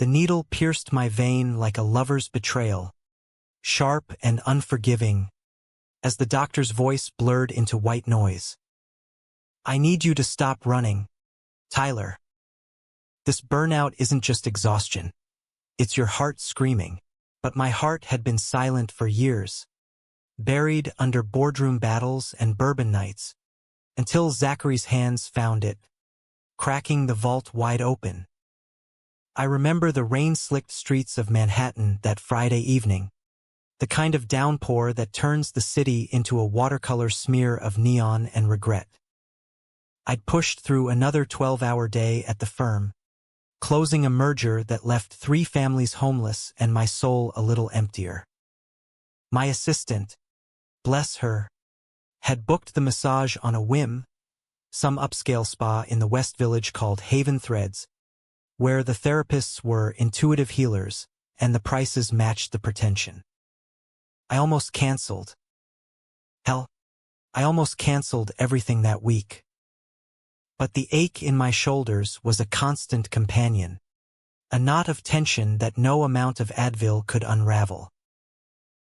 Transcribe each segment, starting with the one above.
The needle pierced my vein like a lover's betrayal, sharp and unforgiving, as the doctor's voice blurred into white noise. I need you to stop running, Tyler. This burnout isn't just exhaustion. It's your heart screaming. But my heart had been silent for years, buried under boardroom battles and bourbon nights, until Zachary's hands found it, cracking the vault wide open. I remember the rain-slicked streets of Manhattan that Friday evening, the kind of downpour that turns the city into a watercolor smear of neon and regret. I'd pushed through another 12-hour day at the firm, closing a merger that left 3 families homeless and my soul a little emptier. My assistant, bless her, had booked the massage on a whim, some upscale spa in the West Village called Haven Threads, where the therapists were intuitive healers and the prices matched the pretension. I almost canceled. Hell, I almost canceled everything that week. But the ache in my shoulders was a constant companion, a knot of tension that no amount of Advil could unravel.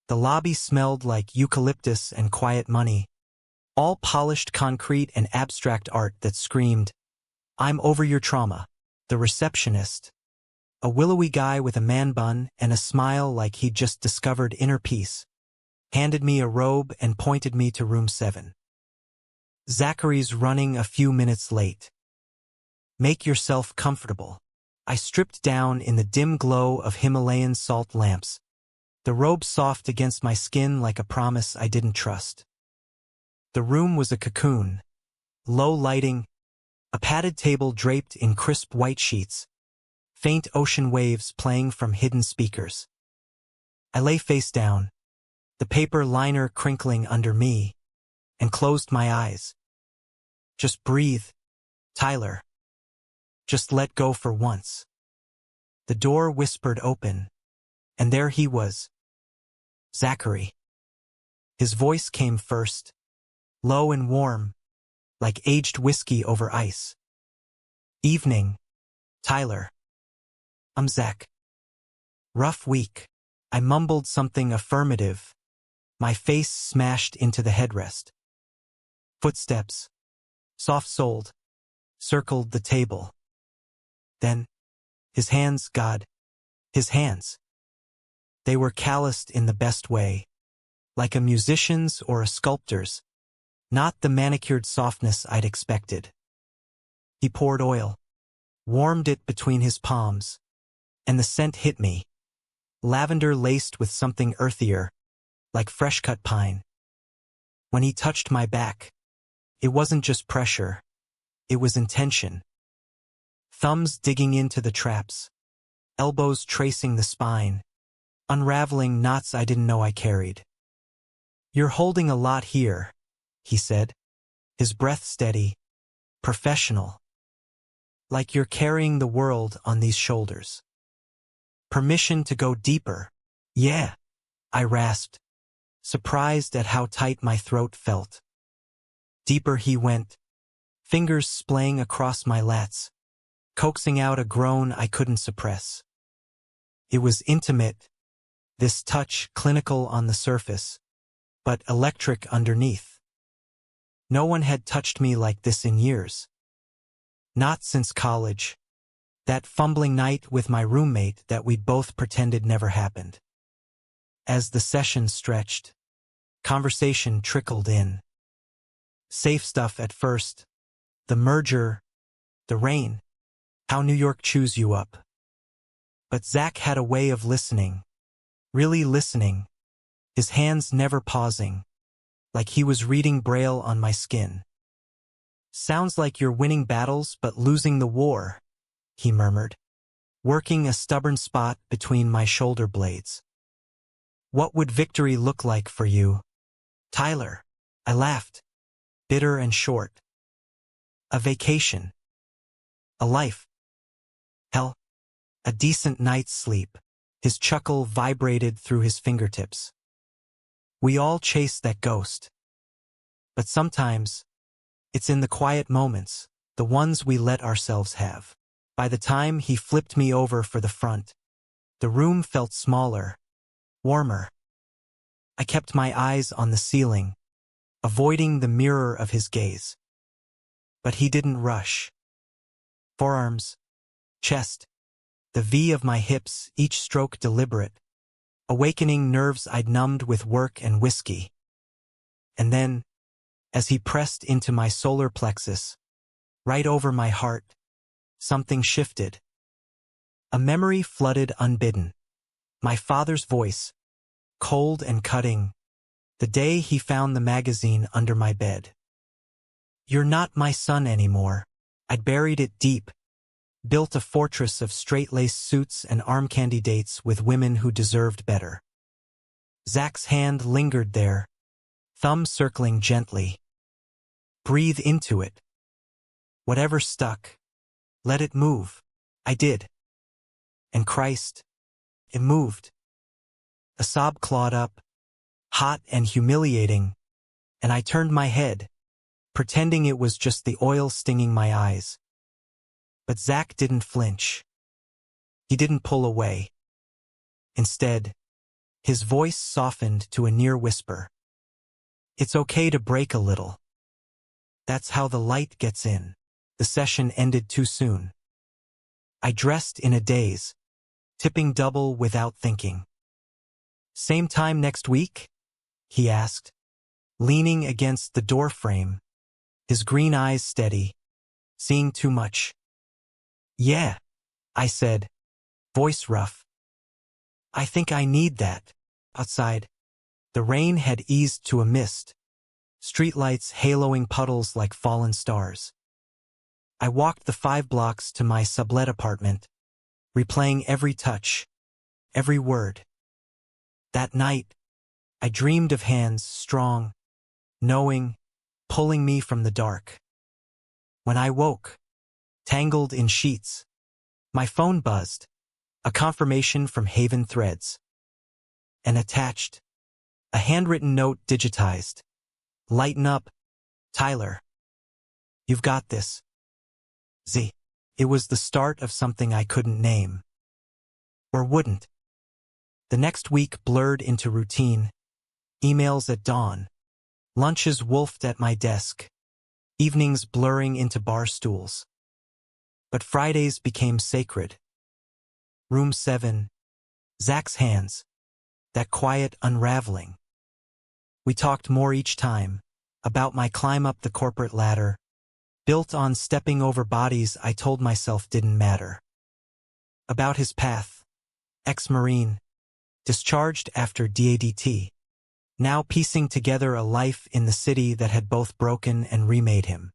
The lobby smelled like eucalyptus and quiet money, all polished concrete and abstract art that screamed, "I'm over your trauma." The receptionist, a willowy guy with a man bun and a smile like he'd just discovered inner peace, handed me a robe and pointed me to room 7. Zachary's running a few minutes late. Make yourself comfortable. I stripped down in the dim glow of Himalayan salt lamps, the robe soft against my skin like a promise I didn't trust. The room was a cocoon, low lighting, a padded table draped in crisp white sheets, faint ocean waves playing from hidden speakers. I lay face down, the paper liner crinkling under me, and closed my eyes. Just breathe, Tyler. Just let go for once. The door whispered open, and there he was, Zachary. His voice came first, low and warm, like aged whiskey over ice. Evening, Tyler. I'm Zach. Rough week. I mumbled something affirmative, my face smashed into the headrest. Footsteps, soft-soled, circled the table. Then, his hands, God, his hands. They were calloused in the best way, like a musician's or a sculptor's, not the manicured softness I'd expected. He poured oil, warmed it between his palms, and the scent hit me, lavender laced with something earthier, like fresh-cut pine. When he touched my back, it wasn't just pressure, it was intention. Thumbs digging into the traps, elbows tracing the spine, unraveling knots I didn't know I carried. You're holding a lot here, he said, his breath steady, professional. Like you're carrying the world on these shoulders. Permission to go deeper. Yeah, I rasped, surprised at how tight my throat felt. Deeper he went, fingers splaying across my lats, coaxing out a groan I couldn't suppress. It was intimate, this touch clinical on the surface, but electric underneath. No one had touched me like this in years. Not since college, that fumbling night with my roommate that we both pretended never happened. As the session stretched, conversation trickled in. Safe stuff at first, the merger, the rain, how New York chews you up. But Zach had a way of listening, really listening, his hands never pausing, like he was reading Braille on my skin. Sounds like you're winning battles but losing the war, he murmured, working a stubborn spot between my shoulder blades. What would victory look like for you, Tyler? I laughed, bitter and short. A vacation. A life. Hell, a decent night's sleep. His chuckle vibrated through his fingertips. We all chase that ghost. But sometimes, it's in the quiet moments, the ones we let ourselves have. By the time he flipped me over for the front, the room felt smaller, warmer. I kept my eyes on the ceiling, avoiding the mirror of his gaze. But he didn't rush. Forearms, chest, the V of my hips, each stroke deliberate, awakening nerves I'd numbed with work and whiskey. And then, as he pressed into my solar plexus, right over my heart, something shifted. A memory flooded unbidden. My father's voice, cold and cutting, the day he found the magazine under my bed. "You're not my son anymore." I'd buried it deep, built a fortress of straight-laced suits and arm candy dates with women who deserved better. Zach's hand lingered there, thumb circling gently. "Breathe into it. Whatever stuck, let it move." I did. And Christ, it moved. A sob clawed up, hot and humiliating, and I turned my head, pretending it was just the oil stinging my eyes. But Zach didn't flinch. He didn't pull away. Instead, his voice softened to a near whisper. "It's okay to break a little. That's how the light gets in." The session ended too soon. I dressed in a daze, tipping double without thinking. "Same time next week?" he asked, leaning against the door frame, his green eyes steady, seeing too much. "Yeah," I said, voice rough. "I think I need that." Outside, the rain had eased to a mist, streetlights haloing puddles like fallen stars. I walked the 5 blocks to my sublet apartment, replaying every touch, every word. That night, I dreamed of hands strong, knowing, pulling me from the dark. When I woke, tangled in sheets, my phone buzzed, a confirmation from Haven Threads. And attached, a handwritten note digitized. "Lighten up, Tyler. You've got this. Z." It was the start of something I couldn't name. Or wouldn't. The next week blurred into routine. Emails at dawn. Lunches wolfed at my desk. Evenings blurring into bar stools. But Fridays became sacred. Room 7. Zach's hands. That quiet unraveling. We talked more each time, about my climb up the corporate ladder, built on stepping over bodies I told myself didn't matter. About his path, ex-Marine, discharged after DADT, now piecing together a life in the city that had both broken and remade him.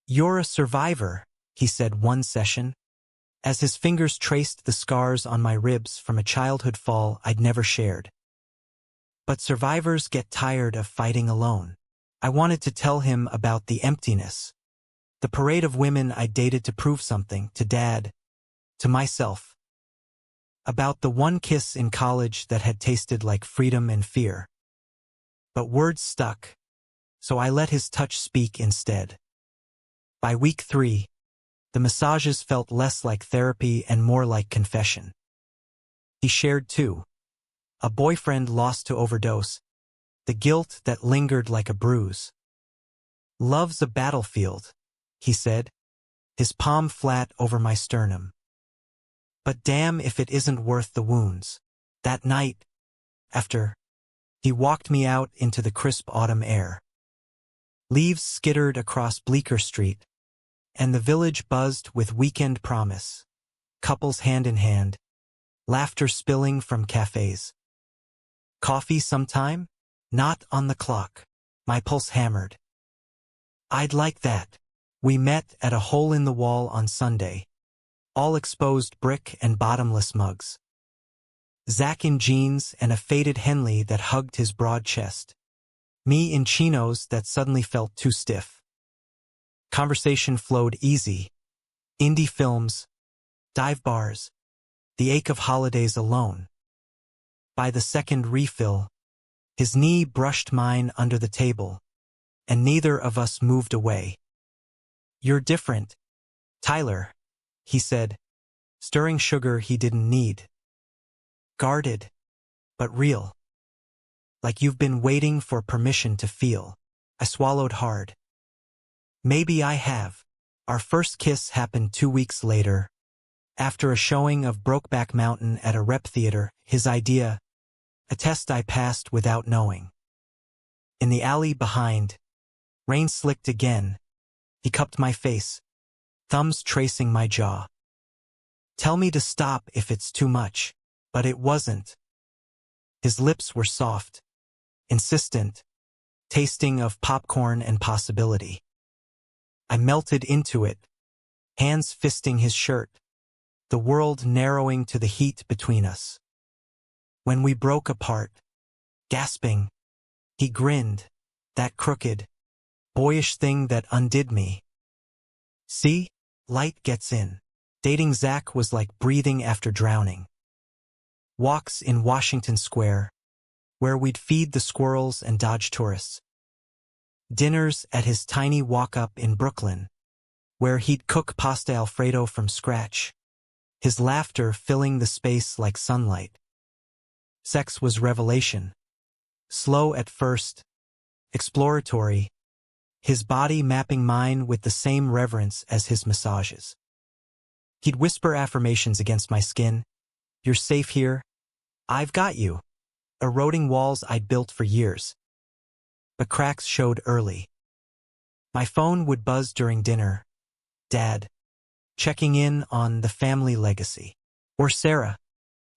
"You're a survivor," he said one session, as his fingers traced the scars on my ribs from a childhood fall I'd never shared. "But survivors get tired of fighting alone." I wanted to tell him about the emptiness, the parade of women I dated to prove something, to Dad, to myself. About the one kiss in college that had tasted like freedom and fear. But words stuck, so I let his touch speak instead. By week 3, the massages felt less like therapy and more like confession. He shared too. A boyfriend lost to overdose, the guilt that lingered like a bruise. "Love's a battlefield," he said, his palm flat over my sternum. "But damn if it isn't worth the wounds." That night, after, he walked me out into the crisp autumn air. Leaves skittered across Bleecker Street, and the village buzzed with weekend promise, couples hand in hand, laughter spilling from cafes. "Coffee sometime?" "Not on the clock." My pulse hammered. "I'd like that." We met at a hole-in-the-wall on Sunday, all exposed brick and bottomless mugs. Zach in jeans and a faded Henley that hugged his broad chest. Me in chinos that suddenly felt too stiff. Conversation flowed easy. Indie films, dive bars, the ache of holidays alone. By the second refill, his knee brushed mine under the table, and neither of us moved away. "You're different, Tyler," he said, stirring sugar he didn't need. Guarded, but real. Like you've been waiting for permission to feel. I swallowed hard. Maybe I have. Our first kiss happened 2 weeks later. After a showing of Brokeback Mountain at a rep theater, his idea, a test I passed without knowing. In the alley behind, rain slicked again. He cupped my face, thumbs tracing my jaw. Tell me to stop if it's too much, but it wasn't. His lips were soft, insistent, tasting of popcorn and possibility. I melted into it, hands fisting his shirt, the world narrowing to the heat between us. When we broke apart, gasping, he grinned, that crooked, boyish thing that undid me. See, light gets in. Dating Zach was like breathing after drowning. Walks in Washington Square, where we'd feed the squirrels and dodge tourists. Dinners at his tiny walk-up in Brooklyn, where he'd cook pasta Alfredo from scratch, his laughter filling the space like sunlight. Sex was revelation. Slow at first, exploratory, his body mapping mine with the same reverence as his massages. He'd whisper affirmations against my skin. You're safe here. I've got you. Eroding walls I'd built for years. But cracks showed early. My phone would buzz during dinner. Dad, checking in on the family legacy. Or Sarah,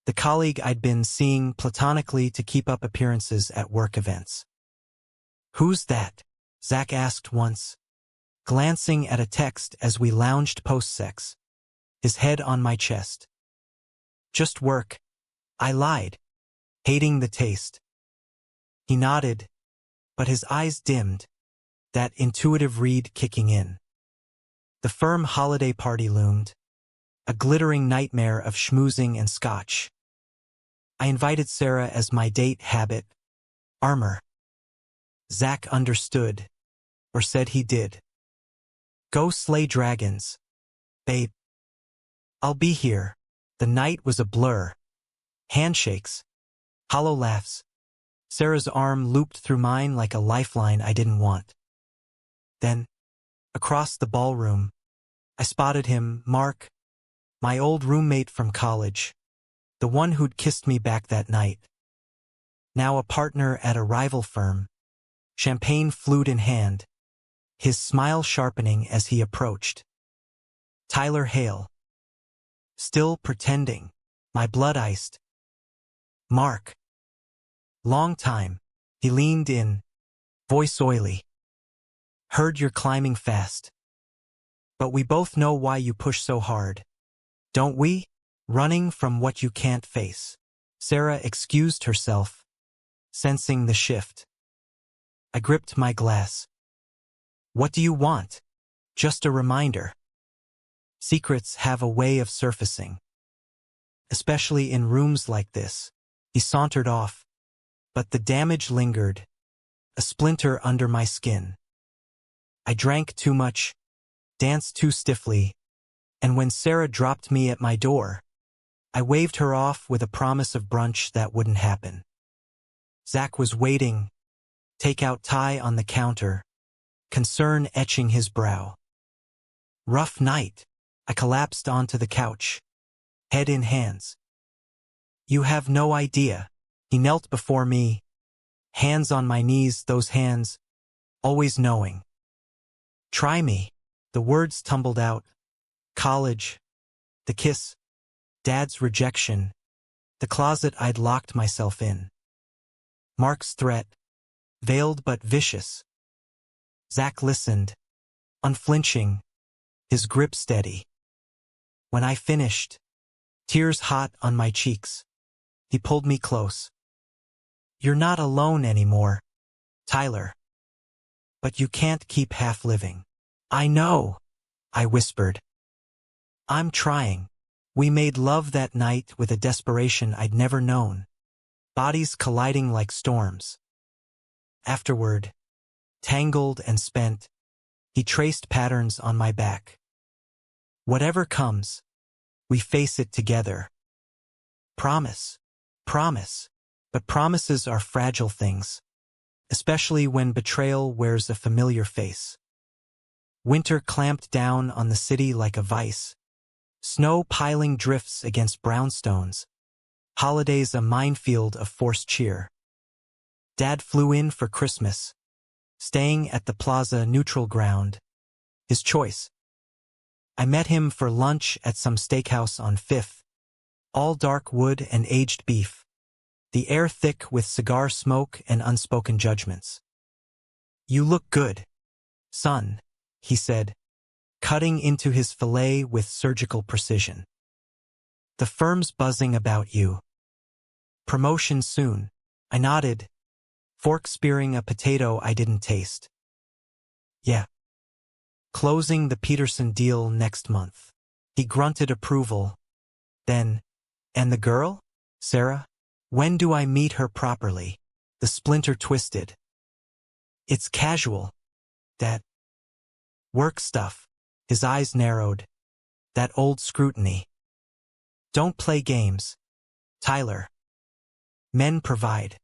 the colleague I'd been seeing platonically to keep up appearances at work events. Who's that? Zach asked once, glancing at a text as we lounged post-sex, his head on my chest. Just work. I lied, hating the taste. He nodded, but his eyes dimmed, that intuitive read kicking in. The firm holiday party loomed, a glittering nightmare of schmoozing and scotch. I invited Sarah as my date habit, armor. Zach understood, or said he did. Go slay dragons, babe. I'll be here. The night was a blur. Handshakes, hollow laughs. Sarah's arm looped through mine like a lifeline I didn't want. Then, across the ballroom, I spotted him, Mark, my old roommate from college, the one who'd kissed me back that night. Now a partner at a rival firm, champagne flute in hand, his smile sharpening as he approached. Tyler Hale. Still pretending, my blood iced. Mark. Long time. He leaned in, voice oily. Heard you're climbing fast. But we both know why you push so hard. Don't we? Running from what you can't face. Sarah excused herself, sensing the shift. I gripped my glass. What do you want? Just a reminder. Secrets have a way of surfacing. Especially in rooms like this. He sauntered off, but the damage lingered, a splinter under my skin. I drank too much, danced too stiffly, and when Sarah dropped me at my door, I waved her off with a promise of brunch that wouldn't happen. Zach was waiting, takeout tie on the counter, concern etching his brow. Rough night. I collapsed onto the couch, head in hands. You have no idea. He knelt before me, hands on my knees, those hands, always knowing. Try me. The words tumbled out. College, the kiss, Dad's rejection, the closet I'd locked myself in. Mark's threat, veiled but vicious. Zach listened, unflinching, his grip steady. When I finished, tears hot on my cheeks, he pulled me close. You're not alone anymore, Tyler. But you can't keep half living. I know, I whispered. I'm trying. We made love that night with a desperation I'd never known, bodies colliding like storms. Afterward, tangled and spent, he traced patterns on my back. Whatever comes, we face it together. Promise. Promise. But promises are fragile things, especially when betrayal wears a familiar face. Winter clamped down on the city like a vice. Snow piling drifts against brownstones. Holidays a minefield of forced cheer. Dad flew in for Christmas, staying at the plaza neutral ground. His choice. I met him for lunch at some steakhouse on 5th. All dark wood and aged beef. The air thick with cigar smoke and unspoken judgments. You look good, son, he said, cutting into his fillet with surgical precision. The firm's buzzing about you. Promotion soon. I nodded, fork spearing a potato I didn't taste. Yeah. Closing the Peterson deal next month. He grunted approval. Then, and the girl? Sarah? When do I meet her properly? The splinter twisted. It's casual. That work stuff. His eyes narrowed. That old scrutiny. Don't play games, Tyler. Men provide.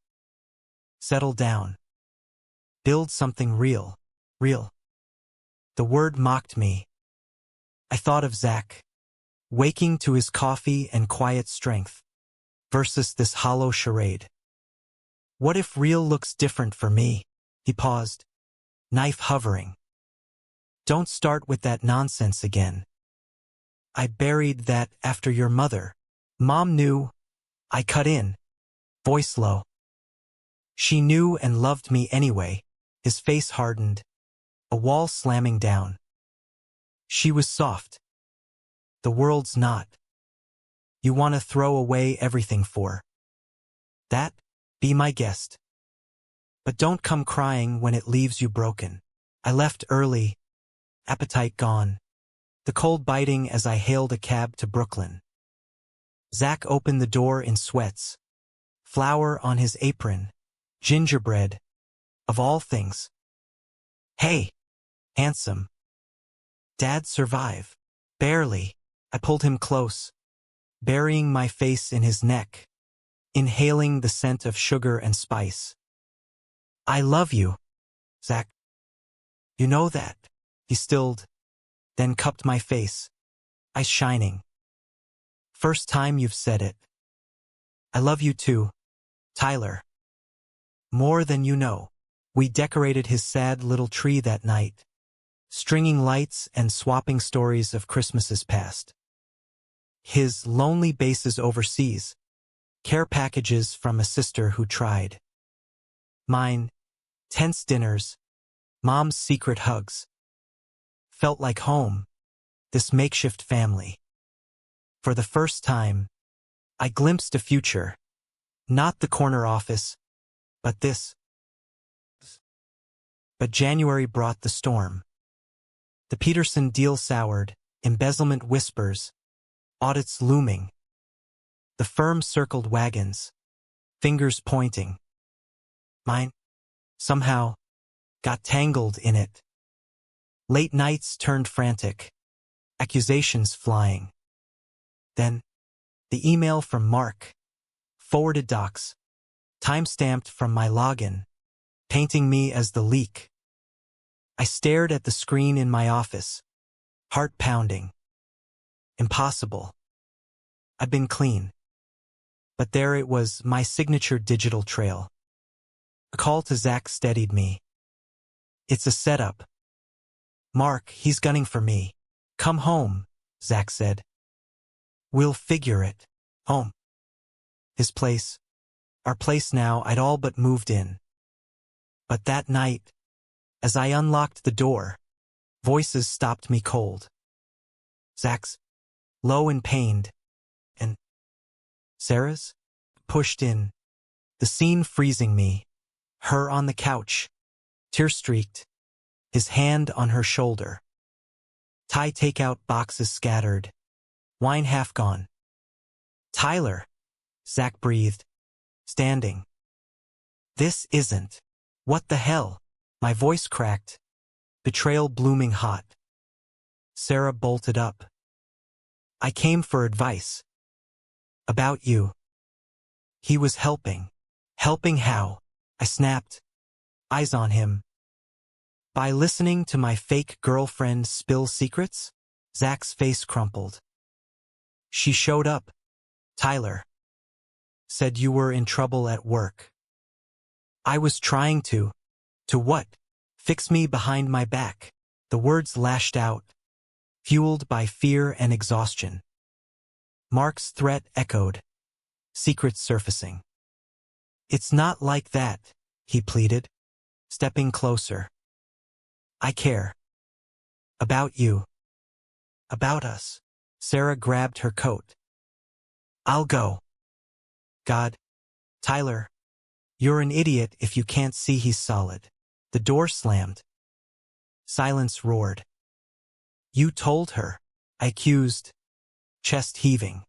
Settle down. Build something real. Real. The word mocked me. I thought of Zach, waking to his coffee and quiet strength, versus this hollow charade. What if real looks different for me? He paused, knife hovering. Don't start with that nonsense again. I buried that after your mother. Mom knew. I cut in, voice low. She knew and loved me anyway. His face hardened, a wall slamming down. She was soft. The world's not. You want to throw away everything for that? Be my guest. But don't come crying when it leaves you broken. I left early, appetite gone, the cold biting as I hailed a cab to Brooklyn. Zach opened the door in sweats, flour on his apron, gingerbread, of all things. Hey, handsome. Dad survive. Barely. I pulled him close, burying my face in his neck, inhaling the scent of sugar and spice. I love you, Zach. You know that. He stilled, then cupped my face, eyes shining. First time you've said it. I love you too, Tyler. More than you know. We decorated his sad little tree that night, stringing lights and swapping stories of Christmases past. His lonely bases overseas, care packages from a sister who tried. Mine, tense dinners, mom's secret hugs. Felt like home, this makeshift family. For the first time, I glimpsed a future, not the corner office, but this. But January brought the storm. The Peterson deal soured, embezzlement whispers, audits looming. The firm circled wagons, fingers pointing. Mine, somehow, got tangled in it. Late nights turned frantic, accusations flying. Then, the email from Mark, forwarded docs, time-stamped from my login, painting me as the leak. I stared at the screen in my office, heart pounding. Impossible. I've been clean. But there it was, my signature digital trail. A call to Zach steadied me. It's a setup. Mark, he's gunning for me. Come home, Zach said. We'll figure it. Home. His place. Our place now. I'd all but moved in. But that night, as I unlocked the door, voices stopped me cold. Zach's, low and pained, and Sarah's, pushed in, the scene freezing me, her on the couch, tear-streaked, his hand on her shoulder. Thai takeout boxes scattered, wine half gone. Tyler, Zach breathed, standing. This isn't. What the hell? My voice cracked, betrayal blooming hot. Sarah bolted up, I came for advice. About you. He was helping. Helping how? I snapped, eyes on him. By listening to my fake girlfriend spill secrets? Zach's face crumpled. She showed up. Tyler. Said you were in trouble at work. I was trying to. To what? Fix me behind my back. The words lashed out, fueled by fear and exhaustion. Mark's threat echoed, secrets surfacing. It's not like that, he pleaded, stepping closer. I care. About you. About us. Sarah grabbed her coat. I'll go. God. Tyler. You're an idiot if you can't see he's solid. The door slammed. Silence roared. You told her, I accused, chest heaving.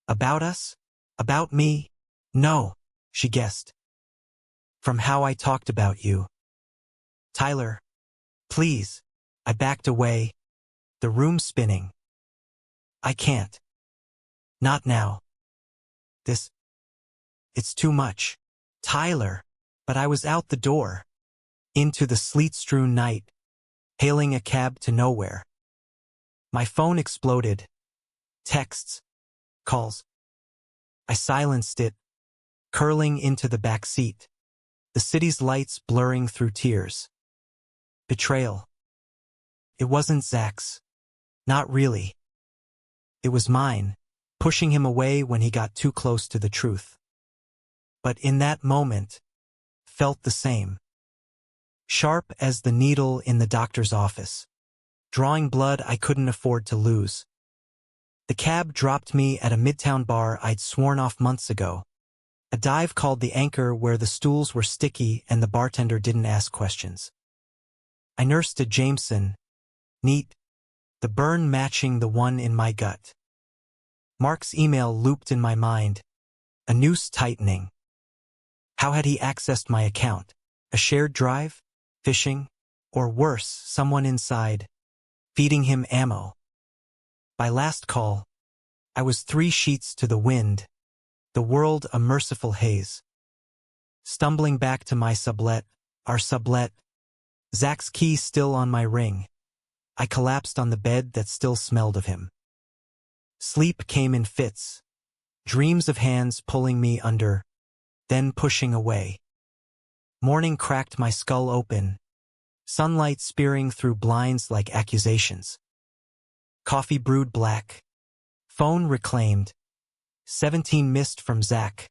About us? About me? No, she guessed. From how I talked about you. Tyler, please. I backed away, the room spinning. I can't. Not now. It's too much. Tyler. But I was out the door. Into the sleet-strewn night, hailing a cab to nowhere. My phone exploded. Texts. Calls. I silenced it, curling into the back seat, the city's lights blurring through tears. Betrayal. It wasn't Zach's. Not really. It was mine, pushing him away when he got too close to the truth. But in that moment, felt the same. Sharp as the needle in the doctor's office, drawing blood I couldn't afford to lose. The cab dropped me at a midtown bar I'd sworn off months ago, a dive called the Anchor where the stools were sticky and the bartender didn't ask questions. I nursed a Jameson, neat, the burn matching the one in my gut. Mark's email looped in my mind, a noose tightening. How had he accessed my account? A shared drive? Phishing? Or worse, someone inside, feeding him ammo. By last call, I was 3 sheets to the wind, the world a merciful haze. Stumbling back to my sublet, our sublet, Zach's key still on my ring. I collapsed on the bed that still smelled of him. Sleep came in fits, dreams of hands pulling me under, then pushing away. Morning cracked my skull open, sunlight spearing through blinds like accusations. Coffee brewed black. Phone reclaimed. 17 missed from Zach.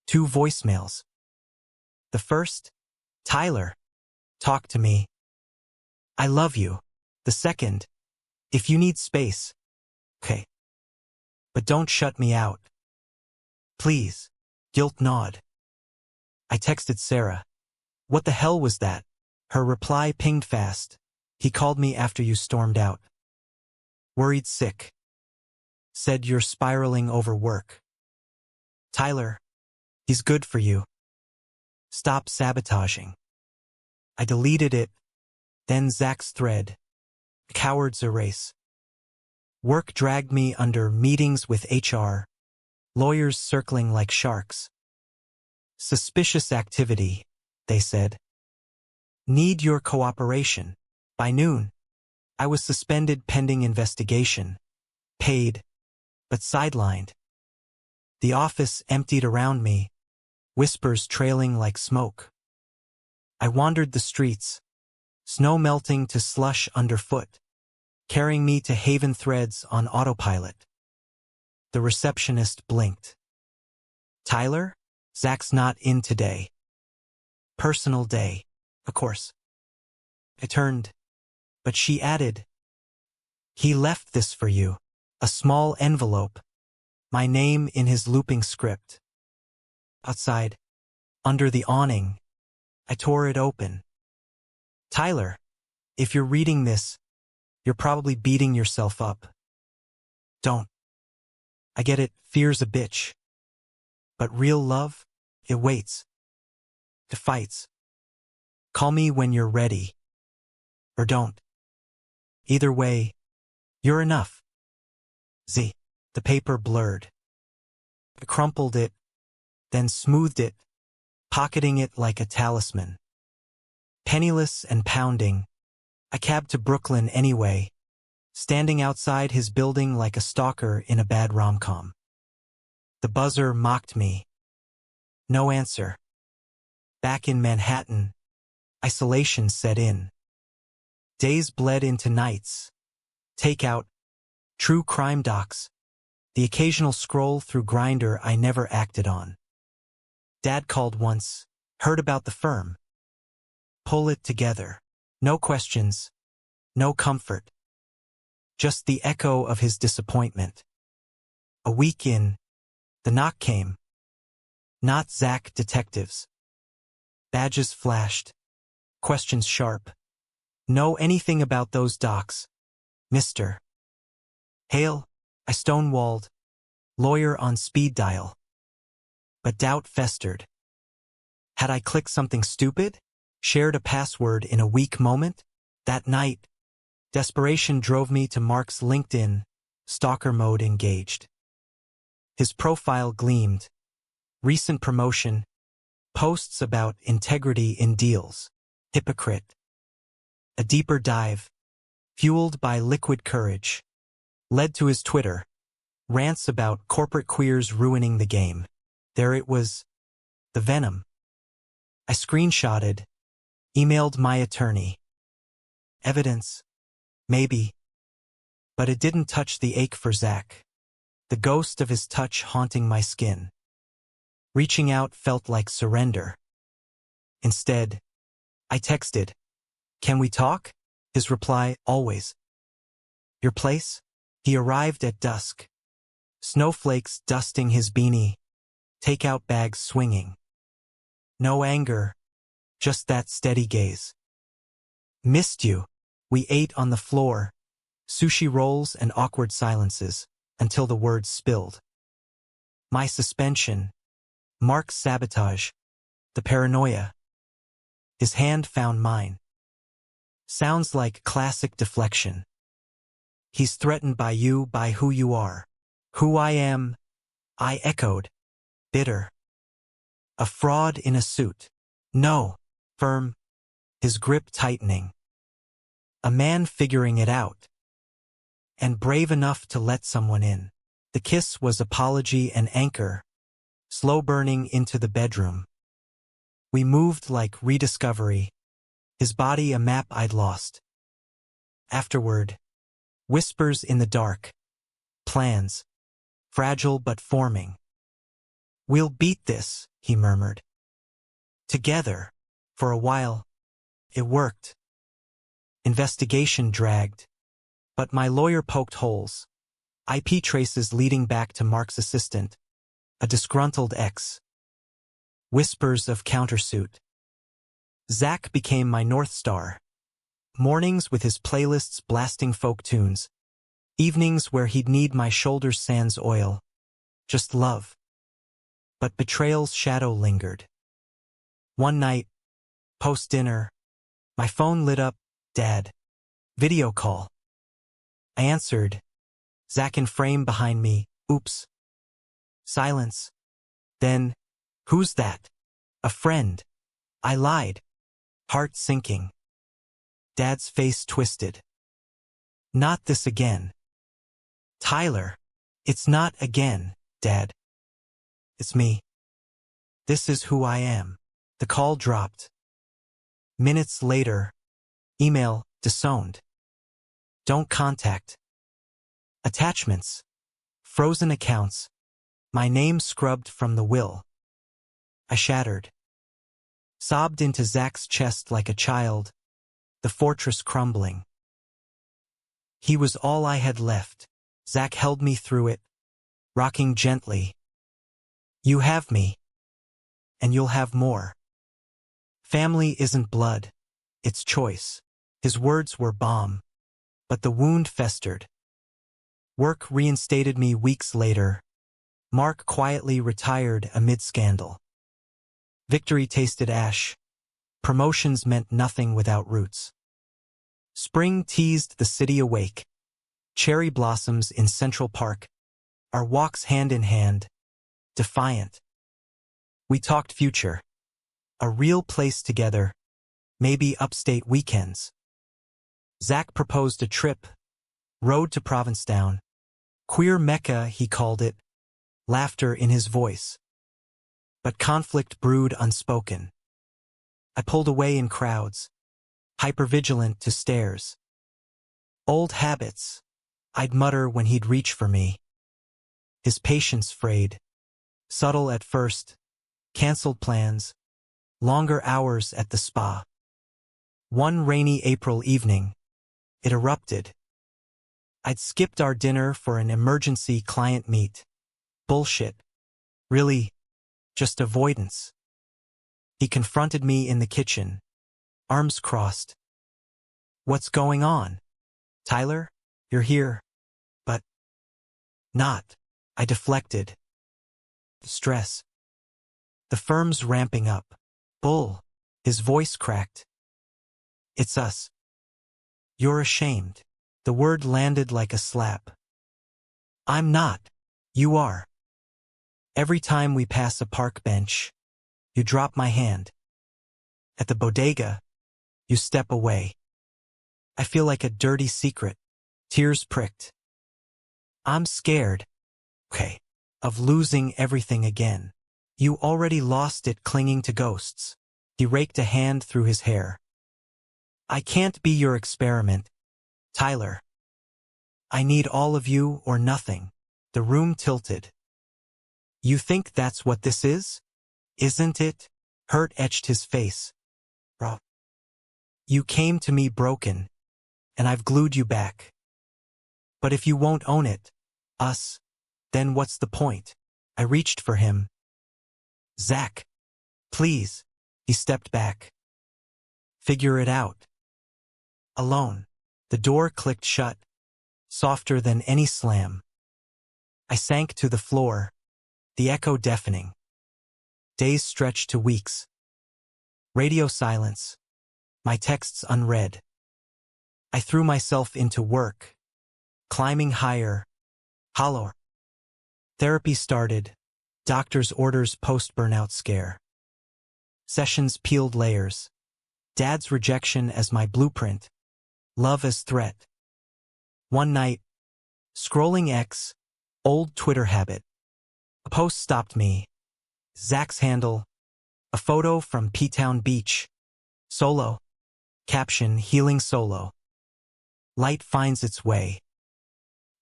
2 voicemails. The first, Tyler. Talk to me. I love you. The second, if you need space. Okay. But don't shut me out. Please. Guilt gnawed. I texted Sarah. What the hell was that? Her reply pinged fast. He called me after you stormed out. Worried sick. Said you're spiraling over work. Tyler, he's good for you. Stop sabotaging. I deleted it, then Zach's thread. Cowards erase. Work dragged me under meetings with HR, lawyers circling like sharks. Suspicious activity, they said. Need your cooperation. By noon, I was suspended pending investigation, paid, but sidelined. The office emptied around me, whispers trailing like smoke. I wandered the streets, snow melting to slush underfoot, carrying me to Haven Threads on autopilot. The receptionist blinked. Tyler? Zach's not in today. Personal day, of course. I turned, but she added, he left this for you, a small envelope, my name in his looping script. Outside, under the awning, I tore it open. Tyler, if you're reading this, you're probably beating yourself up. Don't. I get it, fear's a bitch. But real love, it waits. It fights. Call me when you're ready. Or don't. Either way, you're enough. Z. The paper blurred. I crumpled it, then smoothed it, pocketing it like a talisman. Penniless and pounding, I cabbed to Brooklyn anyway, standing outside his building like a stalker in a bad rom-com. The buzzer mocked me. No answer. Back in Manhattan, isolation set in. Days bled into nights. Takeout, true crime docs, the occasional scroll through Grindr I never acted on. Dad called once, heard about the firm. Pull it together. No questions, no comfort. Just the echo of his disappointment. A week in, the knock came. Not Zach detectives. Badges flashed. Questions sharp. Know anything about those docs, Mr. Hale? I stonewalled. Lawyer on speed dial. But doubt festered. Had I clicked something stupid? Shared a password in a weak moment? That night, desperation drove me to Mark's LinkedIn, stalker mode engaged. His profile gleamed. Recent promotion. Posts about integrity in deals. Hypocrite. A deeper dive, fueled by liquid courage, led to his Twitter. Rants about corporate queers ruining the game. There it was. The venom. I screenshotted. Emailed my attorney. Evidence? Maybe. But it didn't touch the ache for Zach. The ghost of his touch haunting my skin. Reaching out felt like surrender. Instead, I texted, "Can we talk?" His reply, always. "Your place?" He arrived at dusk. Snowflakes dusting his beanie. Takeout bags swinging. No anger. Just that steady gaze. "Missed you." We ate on the floor, sushi rolls and awkward silences, until the words spilled. My suspension. Mark's sabotage. The paranoia. His hand found mine. Sounds like classic deflection. He's threatened by you, by who you are. Who I am, I echoed. Bitter. A fraud in a suit. No. Firm. His grip tightening. A man figuring it out. And brave enough to let someone in. The kiss was apology and anchor. Slow burning into the bedroom. We moved like rediscovery. His body a map I'd lost. Afterward. Whispers in the dark. Plans. Fragile but forming. "We'll beat this," he murmured. Together. For a while. It worked. Investigation dragged. But my lawyer poked holes. IP traces leading back to Mark's assistant. A disgruntled ex. Whispers of countersuit. Zach became my North Star. Mornings with his playlists blasting folk tunes. Evenings where he'd need my shoulders sans oil. Just love. But betrayal's shadow lingered. One night, post-dinner, my phone lit up. Dad. Video call. I answered. Zach in frame behind me. Oops. Silence. Then, "Who's that?" "A friend." I lied. Heart sinking. Dad's face twisted. "Not this again." "Tyler." "It's not again, Dad. It's me. This is who I am." The call dropped. Minutes later. Email, disowned. Don't contact. Attachments. Frozen accounts. My name scrubbed from the will. I shattered. Sobbed into Zach's chest like a child. The fortress crumbling. He was all I had left. Zach held me through it, rocking gently. "You have me. And you'll have more. Family isn't blood. It's choice." His words were balm. But the wound festered. Work reinstated me weeks later. Mark quietly retired amid scandal. Victory tasted ash. Promotions meant nothing without roots. Spring teased the city awake. cherry blossoms in Central Park, our walks hand in hand, defiant. We talked future, a real place together, maybe upstate weekends. Zach proposed a trip, road to Provincetown, queer Mecca he called it, laughter in his voice. But conflict brewed unspoken. I pulled away in crowds, hypervigilant to stares. Old habits, I'd mutter when he'd reach for me. His patience frayed, subtle at first, canceled plans, longer hours at the spa. One rainy April evening, it erupted. I'd skipped our dinner for an emergency client meet. Bullshit. Really, just avoidance. He confronted me in the kitchen, arms crossed. What's going on? Tyler, you're here. But not. I deflected. Stress. The firm's ramping up. Bull. His voice cracked. It's us. You're ashamed. The word landed like a slap. I'm not. You are. Every time we pass a park bench, you drop my hand. At the bodega, you step away. I feel like a dirty secret. Tears pricked. I'm scared. Okay. Of losing everything again. You already lost it clinging to ghosts. He raked a hand through his hair. I can't be your experiment, Tyler. I need all of you or nothing. The room tilted. You think that's what this is? Isn't it? Hurt etched his face. Bro. You came to me broken, and I've glued you back. But if you won't own it, us, then what's the point? I reached for him. Zach, please. He stepped back. Figure it out. Alone. The door clicked shut, softer than any slam. I sank to the floor, the echo deafening. Days stretched to weeks. Radio silence. My texts unread. I threw myself into work, climbing higher, hollower. Therapy started, doctor's orders post-burnout scare. Sessions peeled layers. Dad's rejection as my blueprint. Love as threat. One night, scrolling X, old Twitter habit. A post stopped me. Zach's handle. A photo from P-Town Beach. Solo. Caption, healing solo. Light finds its way.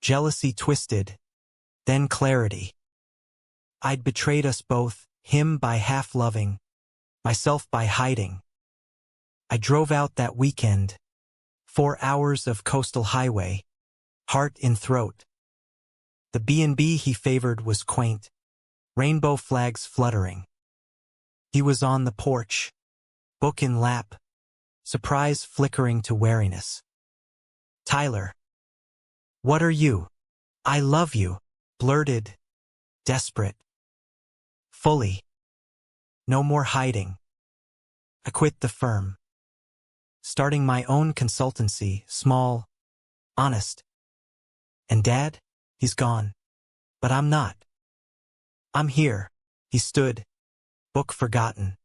Jealousy twisted. Then clarity. I'd betrayed us both, him by half-loving, myself by hiding. I drove out that weekend. 4 hours of coastal highway. Heart in throat. The B&B he favored was quaint. Rainbow flags fluttering. He was on the porch. Book in lap. Surprise flickering to wariness. Tyler. What are you? I love you. Blurted. Desperate. Fully. No more hiding. I quit the firm. Starting my own consultancy, small, honest. And Dad? He's gone. But I'm not. I'm here. He stood. Book forgotten.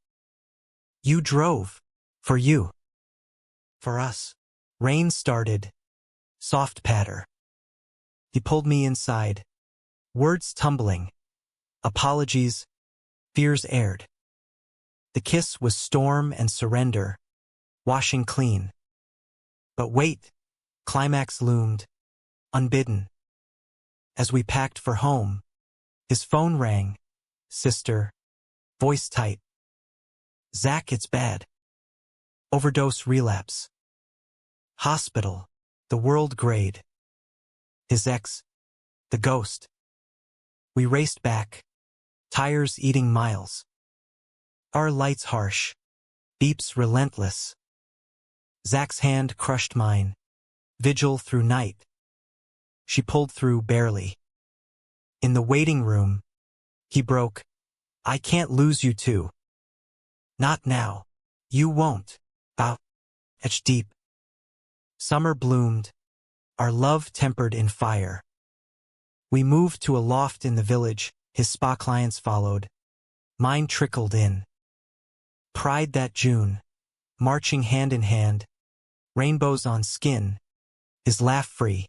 You drove. For you. For us. Rain started. Soft patter. He pulled me inside. Words tumbling. Apologies. Fears aired. The kiss was storm and surrender. Washing clean. But wait. Climax loomed. Unbidden. As we packed for home, his phone rang. Sister. Voice tight. Zach, it's bad. Overdose relapse. Hospital. The world grade. His ex. The ghost. We raced back. Tires eating miles. Our lights harsh. Beeps relentless. Zach's hand crushed mine. Vigil through night. She pulled through barely. In the waiting room, he broke. I can't lose you too. Not now. You won't. Bow. Etched deep. Summer bloomed. our love tempered in fire. We moved to a loft in the village, his spa clients followed. Mine trickled in. Pride that June, marching hand in hand, rainbows on skin, his laugh free.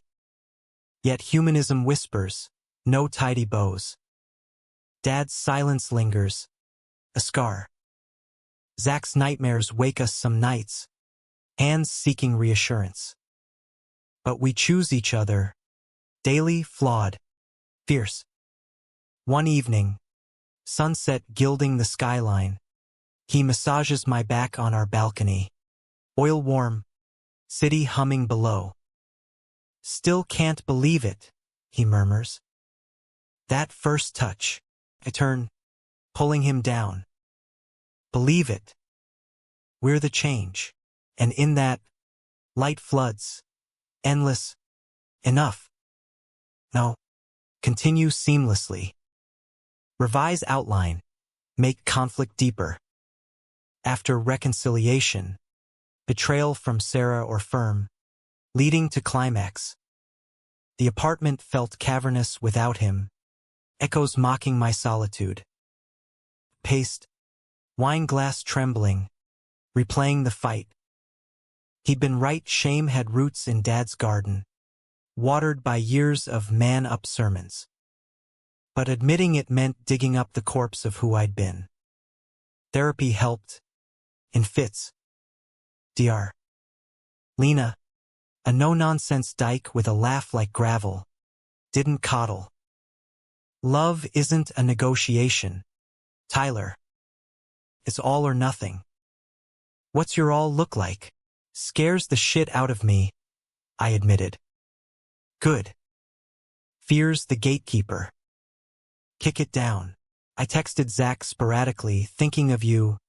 Yet humanism whispers, no tidy bows. Dad's silence lingers, a scar. Zach's nightmares wake us some nights, hands seeking reassurance. But we choose each other, daily flawed, fierce. One evening, sunset gilding the skyline, he massages my back on our balcony. Oil warm, city humming below. Still can't believe it, he murmurs. That first touch. I turn, pulling him down. Believe it. We're the change. And in that, light floods. Endless. Enough. No. Continue seamlessly. Revise outline. Make conflict deeper. After reconciliation, betrayal from Sarah or firm, leading to climax. The apartment felt cavernous without him, echoes mocking my solitude. Paced, wine glass trembling, replaying the fight. He'd been right, shame had roots in Dad's garden, watered by years of man-up sermons. But admitting it meant digging up the corpse of who I'd been. Therapy helped. In fits. Dr. Lena, a no-nonsense dyke with a laugh like gravel, didn't coddle. Love isn't a negotiation, Tyler. It's all or nothing. What's your all look like? Scares the shit out of me, I admitted. Good. Fear's the gatekeeper. Kick it down. I texted Zach sporadically, thinking of you.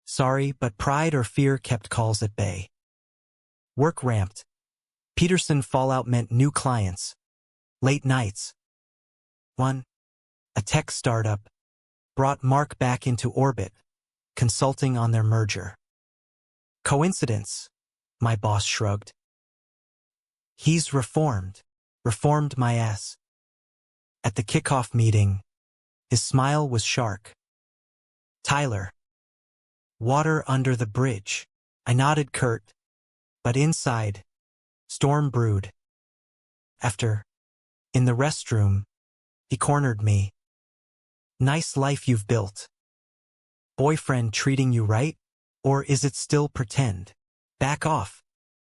Sorry, but pride or fear kept calls at bay. Work ramped. Peterson fallout meant new clients. Late nights. One, a tech startup, brought Mark back into orbit, consulting on their merger. Coincidence? My boss shrugged. He's reformed my ass. At the kickoff meeting, his smile was shark. Tyler. Water under the bridge. I nodded curt, but inside, storm brewed. After, in the restroom, he cornered me. Nice life you've built. Boyfriend treating you right? Or is it still pretend? Back off.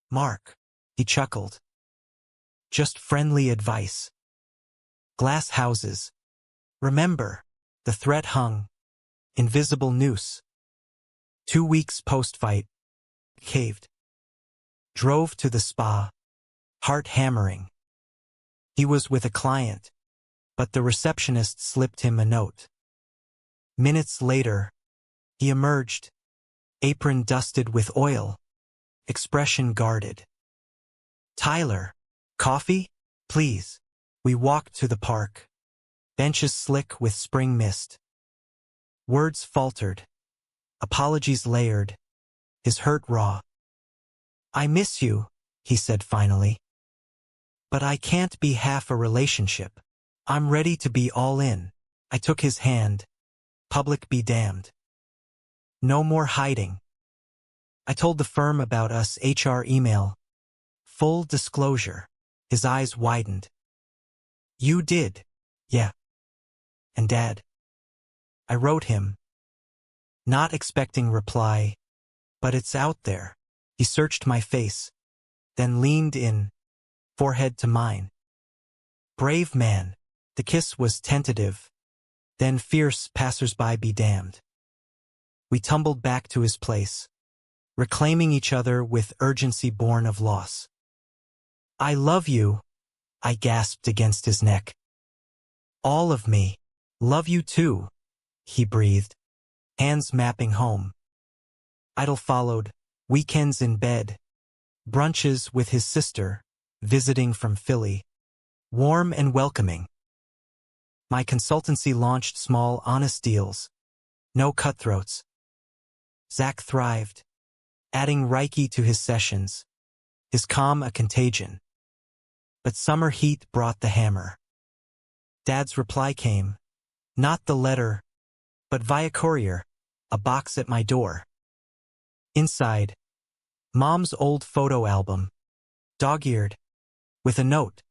Mark, he chuckled. Just friendly advice. Glass houses. Remember, the threat hung. Invisible noose. 2 weeks post-fight. Caved. Drove to the spa. Heart hammering. He was with a client, but the receptionist slipped him a note. Minutes later, he emerged, apron dusted with oil, expression guarded. Tyler, coffee? Please. We walked to the park. Benches slick with spring mist. Words faltered. Apologies layered. His hurt raw. I miss you, he said finally. But I can't be half a relationship. I'm ready to be all in. I took his hand. Public be damned. No more hiding. I told the firm about us HR email. Full disclosure. His eyes widened. You did. Yeah. And Dad. I wrote him. Not expecting reply, but it's out there. He searched my face, then leaned in, forehead to mine. Brave man. The kiss was tentative, then fierce, passers-by be damned. We tumbled back to his place, reclaiming each other with urgency born of loss. I love you, I gasped against his neck. All of me. Love you too, he breathed, hands mapping home. Idle followed, weekends in bed, brunches with his sister, visiting from Philly, warm and welcoming. My consultancy launched small, honest deals, no cutthroats. Zach thrived, adding Reiki to his sessions, his calm a contagion. But summer heat brought the hammer. Dad's reply came, not the letter, but via courier, a box at my door. Inside, Mom's old photo album, dog-eared, with a note.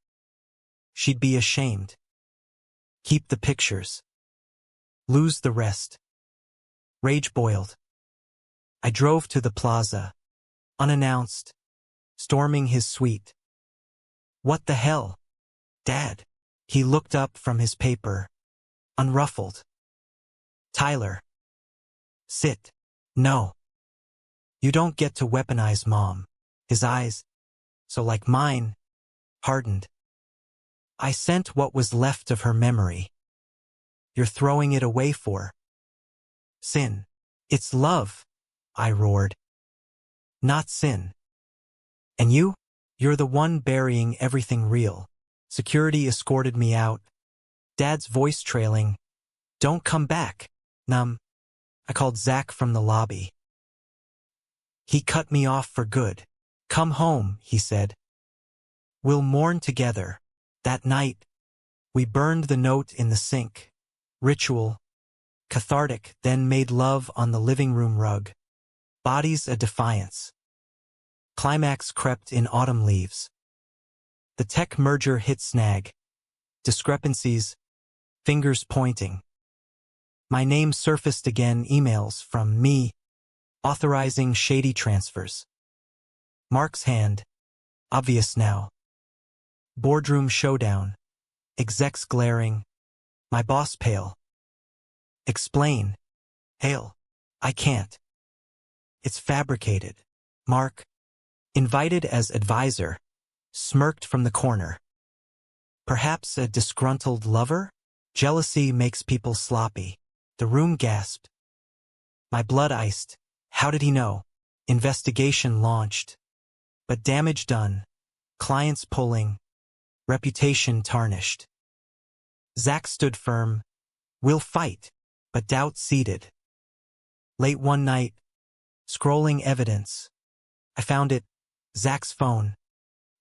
She'd be ashamed. Keep the pictures. Lose the rest. Rage boiled. I drove to the plaza, unannounced, storming his suite. What the hell, Dad? He looked up from his paper, unruffled. Tyler. Sit. No. You don't get to weaponize Mom. His eyes, so like mine, hardened. I sent what was left of her memory. You're throwing it away for sin. It's love, I roared. Not sin. And you? You're the one burying everything real. Security escorted me out. Dad's voice trailing. Don't come back, numb. I called Zach from the lobby. He cut me off for good. Come home, he said. We'll mourn together. That night, we burned the note in the sink. Ritual. Cathartic, then made love on the living room rug. Bodies a defiance. Climax crept in autumn leaves. The tech merger hit snag. Discrepancies. Fingers pointing. My name surfaced again, emails from me, authorizing shady transfers. Mark's hand. Obvious now. Boardroom showdown. Execs glaring. My boss pale. Explain. Hail. I can't. It's fabricated. Mark, invited as advisor, smirked from the corner. Perhaps a disgruntled lover? Jealousy makes people sloppy. The room gasped. My blood iced. How did he know? Investigation launched. But damage done. Clients pulling. Reputation tarnished. Zach stood firm. We'll fight, but doubt seeded. Late one night, scrolling evidence. I found it. Zach's phone.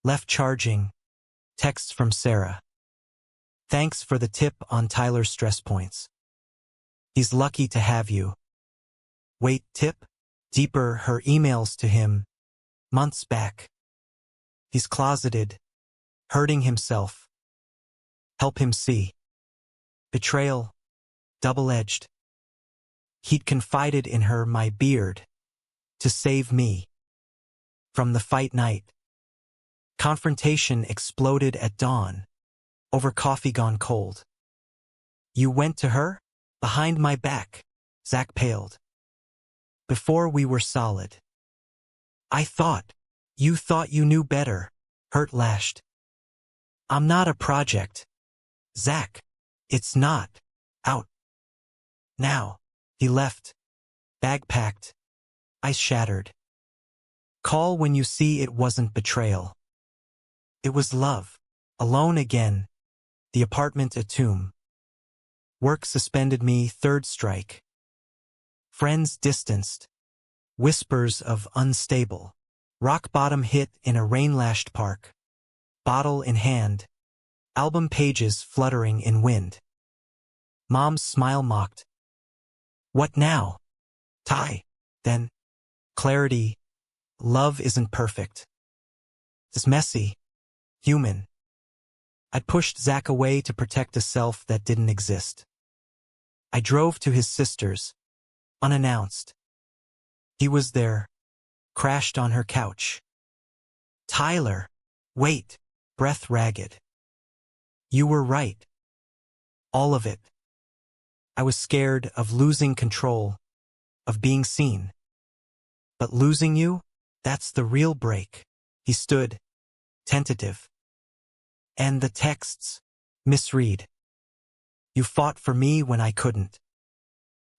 Left charging. Texts from Sarah. Thanks for the tip on Tyler's stress points. He's lucky to have you. Wait, tip? Deeper, her emails to him. Months back. He's closeted. Hurting himself. Help him see. Betrayal. Double-edged. He'd confided in her my beard. To save me. From the fight night. Confrontation exploded at dawn. Over coffee gone cold. You went to her? Behind my back. Zach paled. Before we were solid. I thought. You thought you knew better. Hurt lashed. I'm not a project. Zach. It's not. Out. Now. He left. Bag packed. Ice shattered. Call when you see it wasn't betrayal. It was love. Alone again. The apartment a tomb. Work suspended me, third strike. Friends distanced. Whispers of unstable. Rock bottom hit in a rain-lashed park. Bottle in hand. Album pages fluttering in wind. Mom's smile mocked. What now? Ty. Then. Clarity. Love isn't perfect. It's messy. Human. I'd pushed Zach away to protect a self that didn't exist. I drove to his sister's. Unannounced. He was there. Crashed on her couch. Tyler. Wait. Breath ragged. You were right. All of it. I was scared of losing control. Of being seen. But losing you? That's the real break. He stood. Tentative. And the texts. Misread. You fought for me when I couldn't.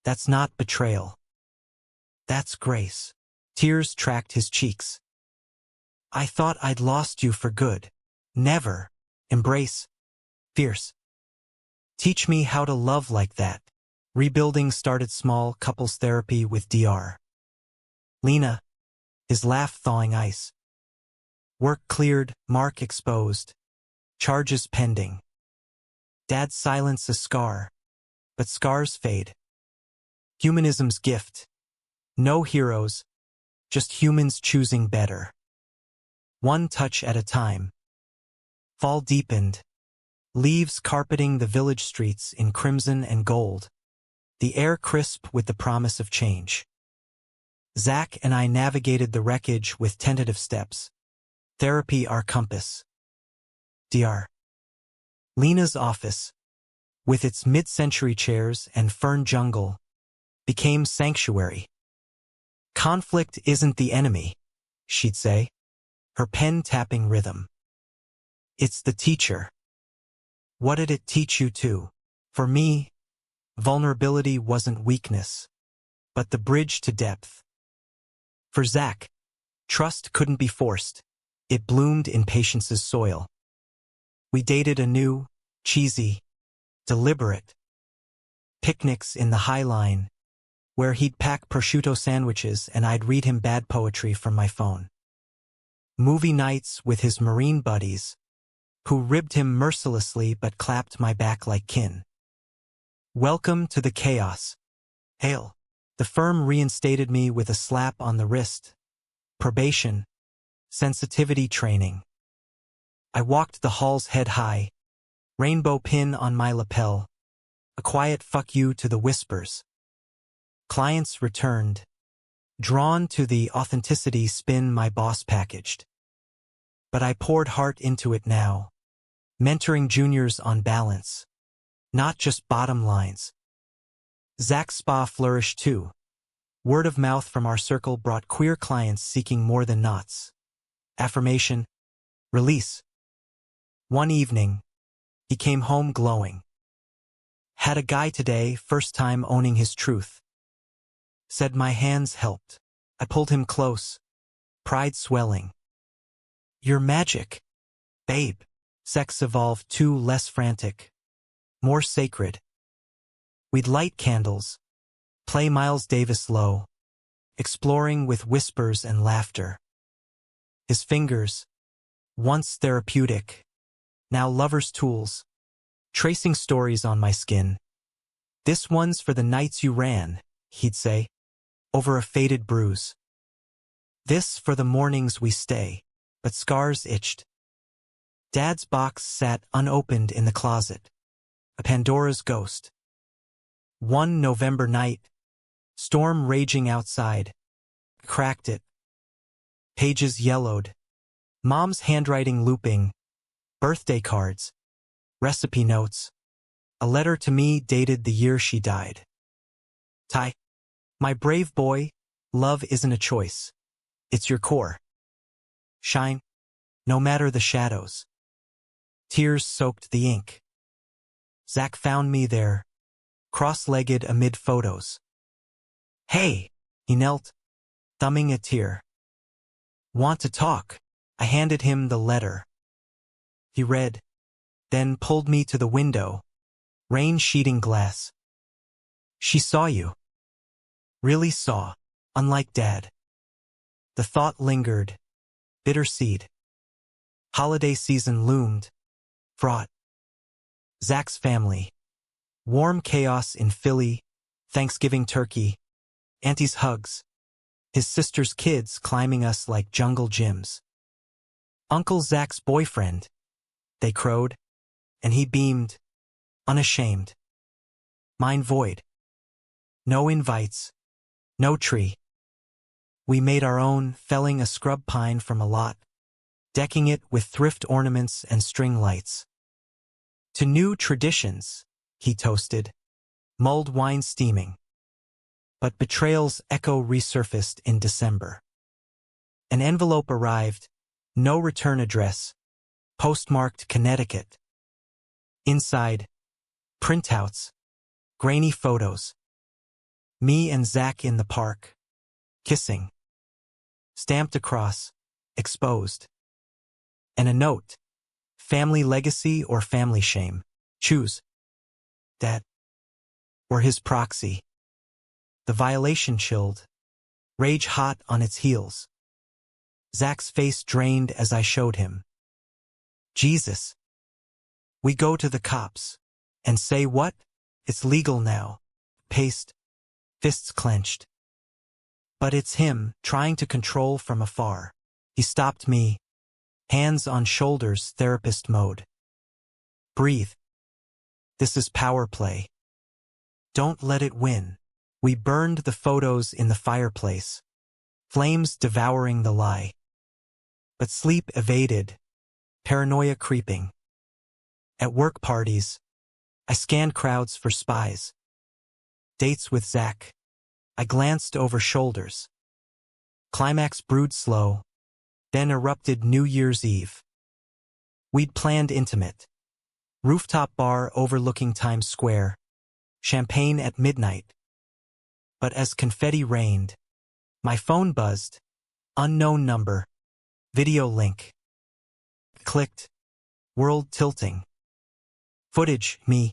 That's not betrayal. That's grace. Tears tracked his cheeks. I thought I'd lost you for good. Never. Embrace. Fierce. Teach me how to love like that. Rebuilding started small, couples therapy with DR. Lena. His laugh thawing ice. Work cleared, Mark exposed. Charges pending. Dad's silence a scar, but scars fade. Humanism's gift. No heroes, just humans choosing better. One touch at a time. Fall deepened. Leaves carpeting the village streets in crimson and gold. The air crisp with the promise of change. Zach and I navigated the wreckage with tentative steps. Therapy our compass. Dr. Lena's office, with its mid-century chairs and fern jungle, became sanctuary. Conflict isn't the enemy, she'd say, her pen tapping rhythm. It's the teacher. What did it teach you to? For me, vulnerability wasn't weakness, but the bridge to depth. For Zach, trust couldn't be forced. It bloomed in patience's soil. We dated anew, cheesy, deliberate. Picnics in the High Line, where he'd pack prosciutto sandwiches and I'd read him bad poetry from my phone. Movie nights with his Marine buddies, who ribbed him mercilessly but clapped my back like kin. Welcome to the chaos. Hail. The firm reinstated me with a slap on the wrist. Probation. Sensitivity training. I walked the halls head high, rainbow pin on my lapel, a quiet fuck you to the whispers. Clients returned, drawn to the authenticity spin my boss packaged. But I poured heart into it now, mentoring juniors on balance, not just bottom lines. Zach's spa flourished too. Word of mouth from our circle brought queer clients seeking more than knots. Affirmation. Release. One evening, he came home glowing. Had a guy today, first time owning his truth. Said my hands helped. I pulled him close, pride swelling. You're magic, babe. Sex evolved too, less frantic, more sacred. We'd light candles, play Miles Davis low, exploring with whispers and laughter. His fingers, once therapeutic, now lover's tools, tracing stories on my skin. This one's for the nights you ran, he'd say, over a faded bruise. This for the mornings we stay, but scars itched. Dad's box sat unopened in the closet, a Pandora's ghost. One November night, storm raging outside, cracked it. Pages yellowed, Mom's handwriting looping, birthday cards, recipe notes, a letter to me dated the year she died. Ty, my brave boy, love isn't a choice. It's your core. Shine, no matter the shadows. Tears soaked the ink. Zach found me there, cross-legged amid photos. Hey, he knelt, thumbing a tear. Want to talk? I handed him the letter. He read, then pulled me to the window, rain sheeting glass. She saw you. Really saw, unlike Dad. The thought lingered, bitter seed. Holiday season loomed, fraught. Zach's family. Warm chaos in Philly, Thanksgiving turkey, auntie's hugs, his sister's kids climbing us like jungle gyms. Uncle Zach's boyfriend, they crowed, and he beamed, unashamed. Mine void. No invites, no tree. We made our own, felling a scrub pine from a lot, decking it with thrift ornaments and string lights. To new traditions, he toasted, mulled wine steaming. But betrayals echo resurfaced in December. An envelope arrived, no return address, postmarked Connecticut. Inside, printouts, grainy photos. Me and Zach in the park, kissing. Stamped across, exposed. And a note, family legacy or family shame. Choose. Dad. Or his proxy. The violation chilled, rage hot on its heels. Zach's face drained as I showed him. Jesus. We go to the cops. And say what? It's legal now. Paste. Fists clenched. But it's him, trying to control from afar. He stopped me. Hands on shoulders, therapist mode. Breathe. This is power play. Don't let it win. We burned the photos in the fireplace. Flames devouring the lie. But sleep evaded. Paranoia creeping. At work parties, I scanned crowds for spies. Dates with Zach. I glanced over shoulders. Climax brewed slow, then erupted New Year's Eve. We'd planned intimate. Rooftop bar overlooking Times Square. Champagne at midnight. But as confetti rained, my phone buzzed. Unknown number. Video link. Clicked. World tilting. Footage, me.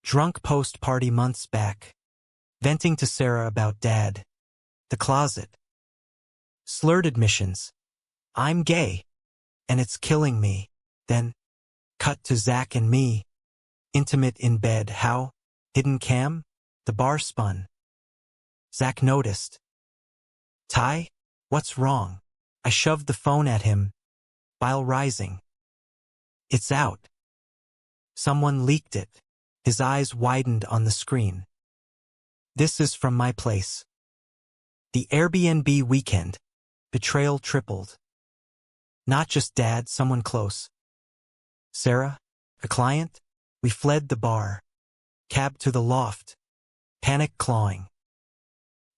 Drunk post-party months back. Venting to Sarah about dad. The closet. Slurred admissions. I'm gay. And it's killing me. Then, cut to Zach and me. Intimate in bed. How? Hidden cam? The bar spun. Zach noticed. Ty? What's wrong? I shoved the phone at him. Bile rising. It's out. Someone leaked it. His eyes widened on the screen. This is from my place. The Airbnb weekend. Betrayal tripled. Not just dad, someone close. Sarah? A client? We fled the bar. Cab to the loft. Panic clawing.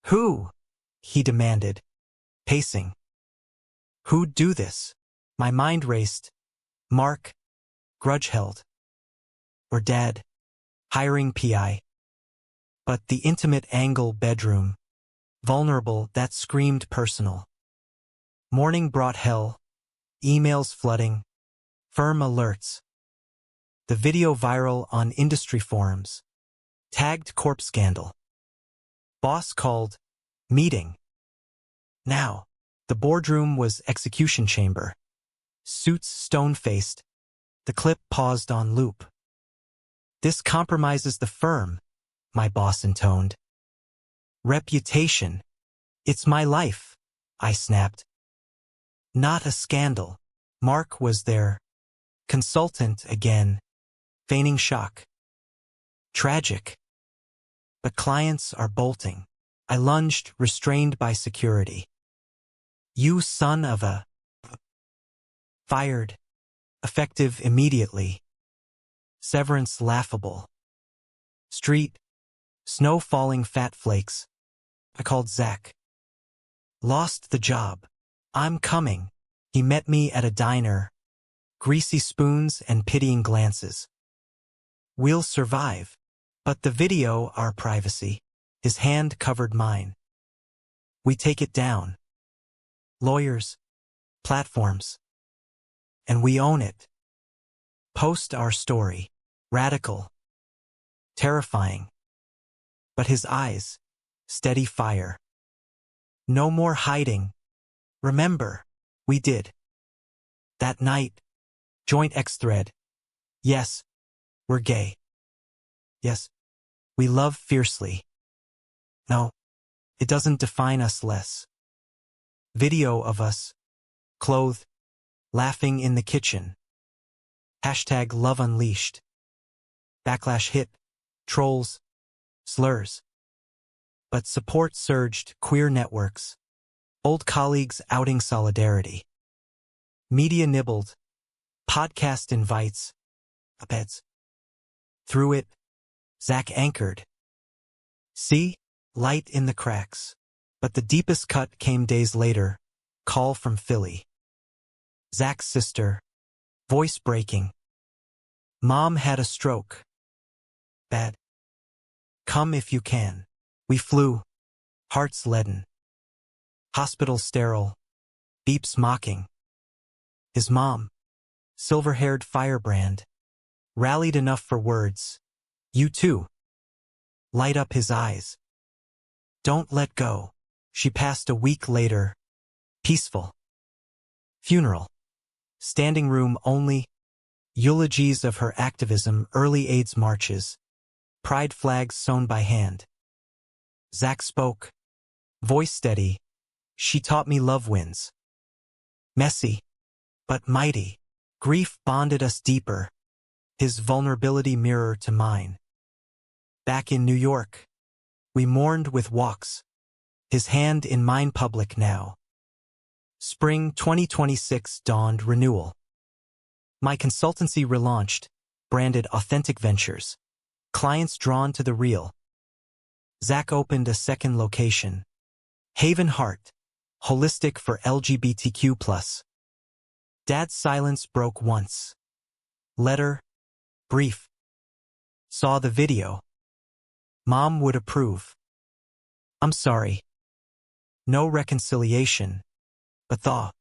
Who? He demanded. Pacing. Who'd do this? My mind raced. Mark. Grudge held. Or dad. Hiring PI. But the intimate angle bedroom. Vulnerable, that screamed personal. Morning brought hell. Emails flooding. Firm alerts. The video viral on industry forums. Tagged corpse scandal. Boss called. Meeting. Now, the boardroom was execution chamber. Suits stone-faced. The clip paused on loop. This compromises the firm, my boss intoned. Reputation. It's my life, I snapped. Not a scandal. Mark was there. Consultant again. Feigning shock. Tragic. But clients are bolting. I lunged, restrained by security. You son of a... Fired. Effective immediately. Severance laughable. Street. Snow falling fat flakes. I called Zach. Lost the job. I'm coming. He met me at a diner. Greasy spoons and pitying glances. We'll survive. But the video, our privacy. His hand covered mine. We take it down. Lawyers. Platforms. And we own it. Post our story. Radical. Terrifying. But his eyes. Steady fire. No more hiding. Remember. We did. That night. Joint X-thread. Yes. We're gay. Yes. We love fiercely. No. It doesn't define us less. Video of us. Clothed. Laughing in the kitchen. Hashtag Love Unleashed. Backlash hit. Trolls. Slurs. But support surged. Queer networks. Old colleagues outing solidarity. Media nibbled. Podcast invites. Op-eds. Through it. Zach anchored. See? Light in the cracks. But the deepest cut came days later. Call from Philly. Zach's sister. Voice breaking. Mom had a stroke. Bad. Come if you can. We flew. Hearts leaden. Hospital sterile. Beeps mocking. His mom. Silver-haired firebrand. Rallied enough for words. You too. Light up his eyes. Don't let go. She passed a week later. Peaceful. Funeral. Standing room only. Eulogies of her activism, early AIDS marches, pride flags sewn by hand. Zach spoke, voice steady. She taught me love wins. Messy, but mighty. Grief bonded us deeper, his vulnerability mirror to mine. Back in New York, we mourned with walks, his hand in mine public now. Spring 2026 dawned renewal. My consultancy relaunched, branded Authentic Ventures. Clients drawn to the real. Zach opened a second location. Haven Heart, holistic for LGBTQ+. Dad's silence broke once. Letter, brief. Saw the video. Mom would approve. I'm sorry. No reconciliation, but thaw.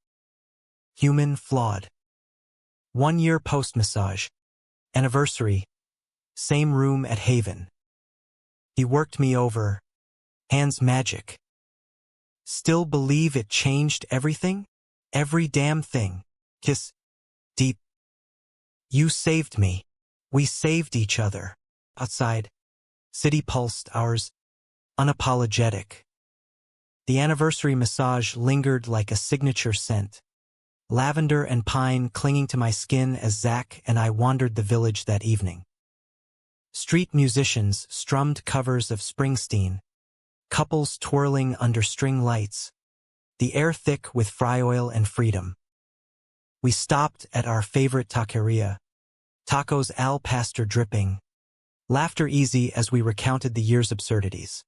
Human flawed. 1 year post-massage. Anniversary. Same room at Haven. He worked me over. Hands magic. Still believe it changed everything? Every damn thing. Kiss. Deep. You saved me. We saved each other. Outside. City pulsed ours. Unapologetic. The anniversary massage lingered like a signature scent. Lavender and pine clinging to my skin as Zach and I wandered the village that evening. Street musicians strummed covers of Springsteen. Couples twirling under string lights. The air thick with fry oil and freedom. We stopped at our favorite taqueria. Tacos al pastor dripping. Laughter easy as we recounted the year's absurdities.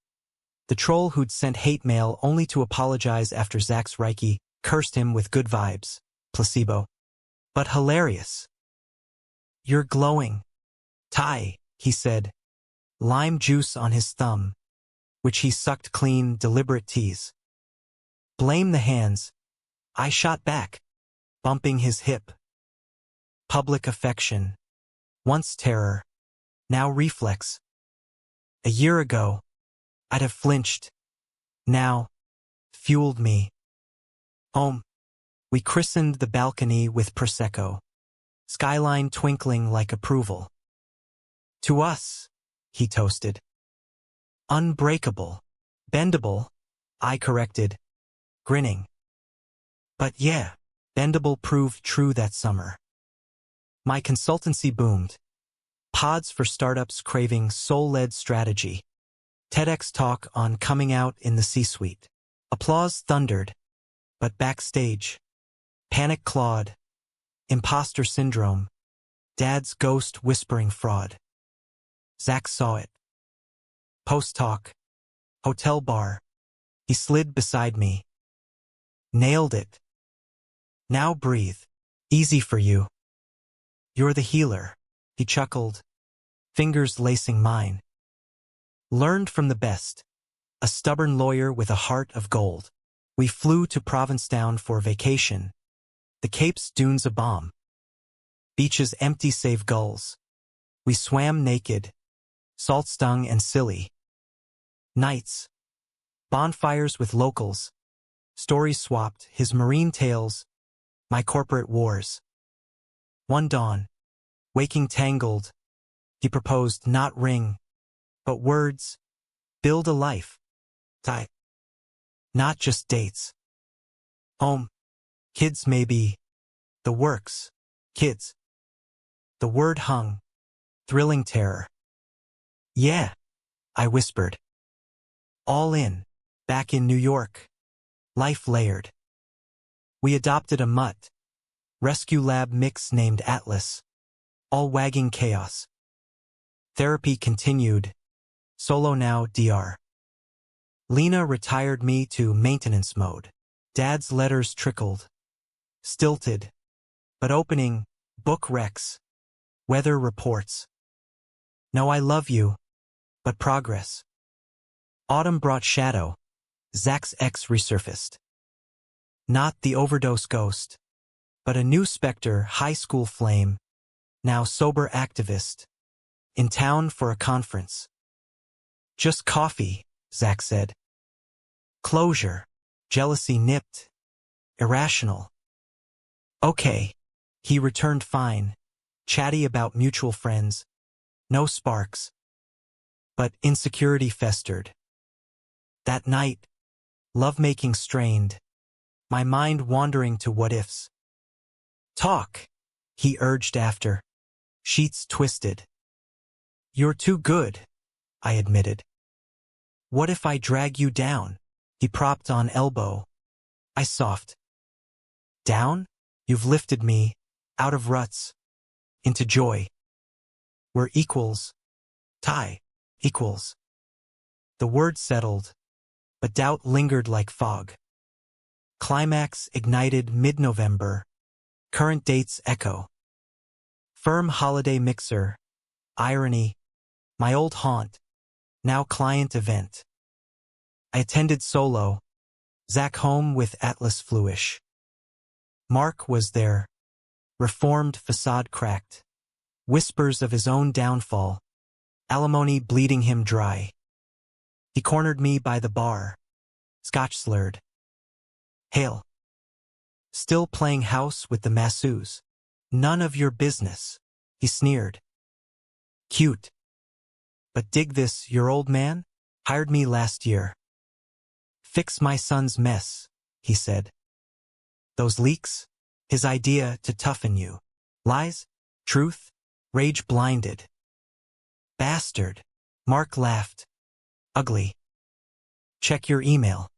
The troll who'd sent hate mail only to apologize after Zach's Reiki cursed him with good vibes. Placebo. But hilarious. You're glowing. Ty, he said. Lime juice on his thumb, which he sucked clean, deliberate tease. Blame the hands. I shot back, bumping his hip. Public affection. Once terror, now reflex. A year ago, I'd have flinched. Now, fueled me. Home. We christened the balcony with Prosecco. Skyline twinkling like approval. To us, he toasted. Unbreakable. Bendable, I corrected, grinning. But yeah, bendable proved true that summer. My consultancy boomed. Pods for startups craving soul-led strategy. TEDx talk on coming out in the C-suite. Applause thundered, but backstage. Panic clawed. Imposter syndrome. Dad's ghost whispering fraud. Zach saw it. Post-talk. Hotel bar. He slid beside me. Nailed it. Now breathe. Easy for you. You're the healer. He chuckled. Fingers lacing mine. Learned from the best. A stubborn lawyer with a heart of gold. We flew to Provincetown for vacation. The Cape's dunes a bomb. Beaches empty save gulls. We swam naked. Salt stung and silly. Nights. Bonfires with locals. Stories swapped, his marine tales, my corporate wars. One dawn, waking tangled, he proposed not ring, but words, build a life. Tie. Not just dates. Home. Kids maybe. The works. Kids. The word hung. Thrilling terror. Yeah, I whispered. All in. Back in New York. Life layered. We adopted a mutt. Rescue lab mix named Atlas. All wagging chaos. Therapy continued. Solo now DR. Lena retired me to maintenance mode. Dad's letters trickled. Stilted. But opening. Book recs. Weather reports. No, I love you. But progress. Autumn brought shadow. Zach's ex resurfaced. Not the overdose ghost, but a new specter, high school flame, now sober activist, in town for a conference. Just coffee, Zach said. Closure, jealousy nipped, irrational. Okay, he returned fine, chatty about mutual friends, no sparks. But insecurity festered. That night, lovemaking strained, my mind wandering to what-ifs. Talk, he urged after. Sheets twisted. You're too good, I admitted. What if I drag you down? He propped on elbow. I soft. Down? You've lifted me, out of ruts, into joy. We're equals. Tie. Equals. The word settled, but doubt lingered like fog. Climax ignited mid-November. Current dates echo. Firm holiday mixer. Irony. My old haunt. Now client event. I attended solo. Zach home with Atlas fluish. Mark was there. Reformed facade cracked. Whispers of his own downfall. Alimony bleeding him dry. He cornered me by the bar. Scotch slurred. Hail. Still playing house with the masseuse. None of your business, he sneered. Cute. But dig this, your old man? Hired me last year. Fix my son's mess, he said. Those leaks? His idea to toughen you. Lies? Truth? Rage blinded. Bastard. Mark laughed. Ugly. Check your email.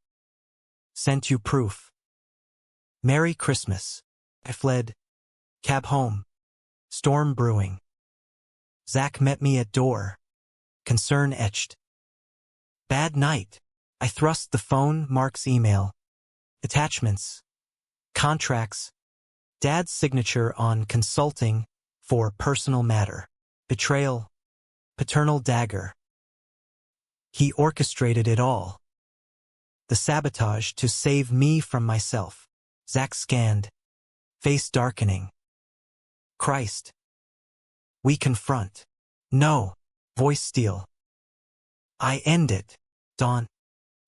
Sent you proof. Merry Christmas. I fled. Cab home. Storm brewing. Zach met me at door. Concern etched. Bad night. I thrust the phone, Mark's email. Attachments. Contracts. Dad's signature on consulting for personal matter. Betrayal. Paternal dagger. He orchestrated it all. The sabotage to save me from myself. Zach scanned. Face darkening. Christ. We confront. No. Voice steel. I end it. Dawn.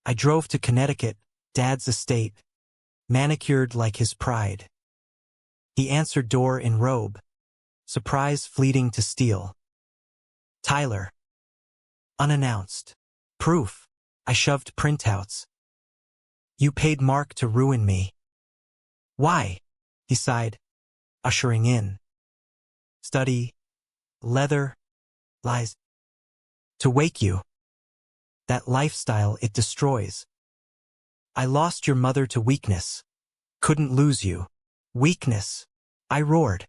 I drove to Connecticut, Dad's estate. Manicured like his pride. He answered door in robe. Surprise fleeting to steal. Tyler. Unannounced. Proof. I shoved printouts. You paid Mark to ruin me. Why? He sighed, ushering in. Study. Leather. Lies. To wake you. That lifestyle it destroys. I lost your mother to weakness. Couldn't lose you. Weakness. I roared.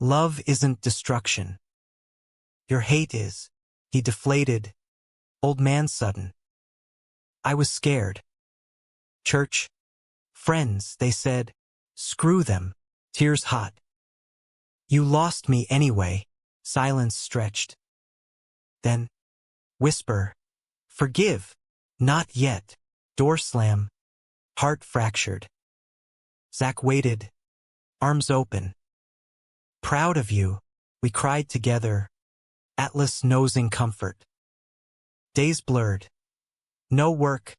Love isn't destruction. Your hate is. He deflated. Old man sudden. I was scared. Church. Friends, they said. Screw them. Tears hot. You lost me anyway. Silence stretched. Then. Whisper. Forgive. Not yet. Door slam. Heart fractured. Zach waited. Arms open. Proud of you. We cried together. Atlas nosing comfort. Days blurred. No work.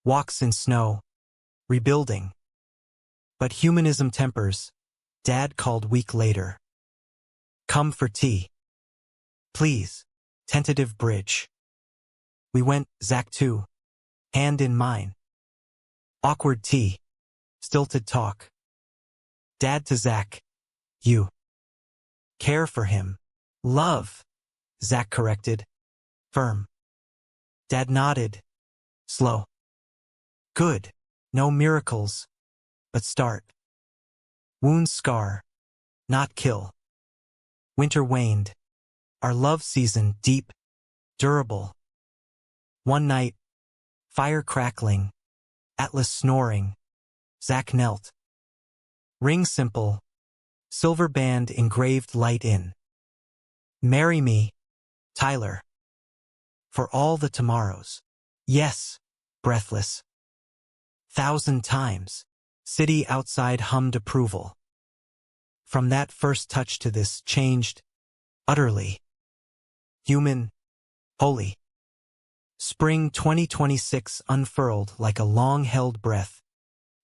Walks in snow. Rebuilding. But humanism tempers. Dad called week later. Come for tea. Please. Tentative bridge. We went, Zach too. Hand in mine. Awkward tea. Stilted talk. Dad to Zach. You. Care for him. Love. Zach corrected. Firm. Dad nodded. Slow. Good. No miracles. But start. Wounds scar. Not kill. Winter waned. Our love season deep. Durable. One night. Fire crackling. Atlas snoring. Zach knelt. Ring simple. Silver band engraved light in. Marry me, Tyler. For all the tomorrows. Yes, breathless. 1,000 times. City outside hummed approval. From that first touch to this changed. Utterly. Human. Holy. Spring 2026 unfurled like a long-held breath.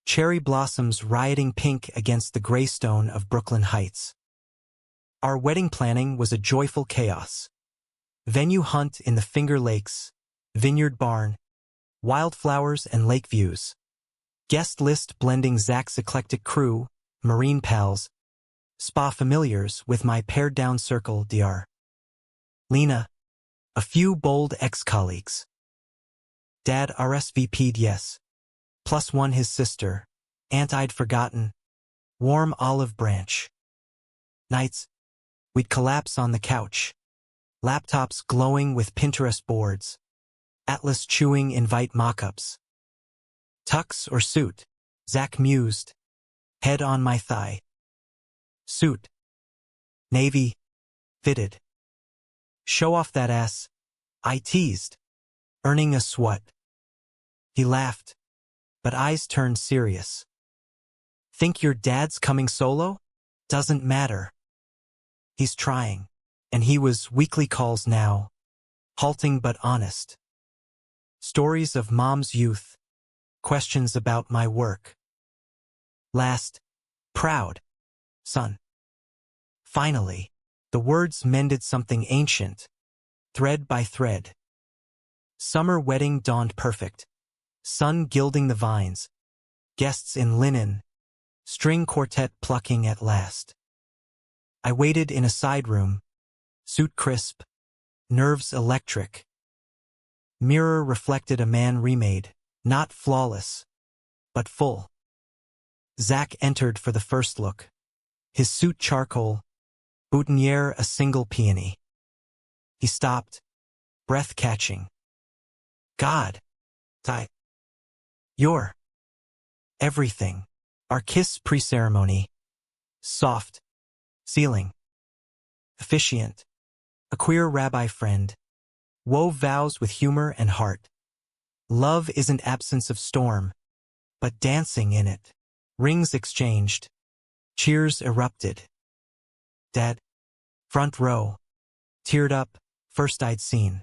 Cherry blossoms rioting pink against the gray stone of Brooklyn Heights. Our wedding planning was a joyful chaos. Venue hunt in the Finger Lakes, vineyard barn, wildflowers and lake views. Guest list blending Zach's eclectic crew, marine pals, spa familiars with my pared-down circle Dr. Lena, a few bold ex-colleagues. Dad RSVP'd yes. +1 his sister, aunt I'd forgotten, warm olive branch. Nights, we'd collapse on the couch, laptops glowing with Pinterest boards, Atlas chewing invite mock-ups. Tux or suit? Zach mused, head on my thigh. Suit. Navy. Fitted. Show off that ass, I teased, earning a sweat. He laughed, but eyes turned serious. Think your dad's coming solo? Doesn't matter. He's trying, and he was weekly calls now, halting but honest. Stories of mom's youth, questions about my work. Last, proud, son. Finally, the words mended something ancient, thread by thread. Summer wedding dawned perfect, sun gilding the vines, guests in linen, string quartet plucking at last. I waited in a side room, suit crisp, nerves electric. Mirror reflected a man remade, not flawless, but full. Zach entered for the first look, his suit charcoal, boutonniere a single peony. He stopped, breath catching. God, you're everything. Our kiss pre-ceremony. Soft. Sealing. Officiant. A queer rabbi friend. Wove vows with humor and heart. Love isn't absence of storm, but dancing in it. Rings exchanged. Cheers erupted. Dad. Front row. Teared up, first I'd seen.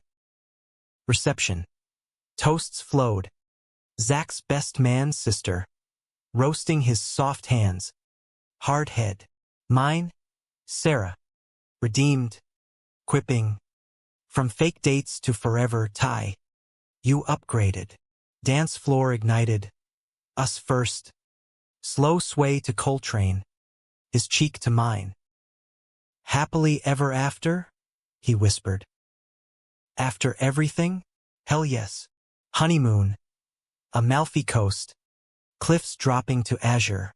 Reception. Toasts flowed. Zach's best man's sister. Roasting his soft hands. Hard head. Mine, Sarah. Redeemed. Quipping. From fake dates to forever tie. You upgraded. Dance floor ignited. Us first. Slow sway to Coltrane. His cheek to mine. Happily ever after? He whispered. After everything? Hell yes. Honeymoon. Amalfi Coast. Cliffs dropping to azure.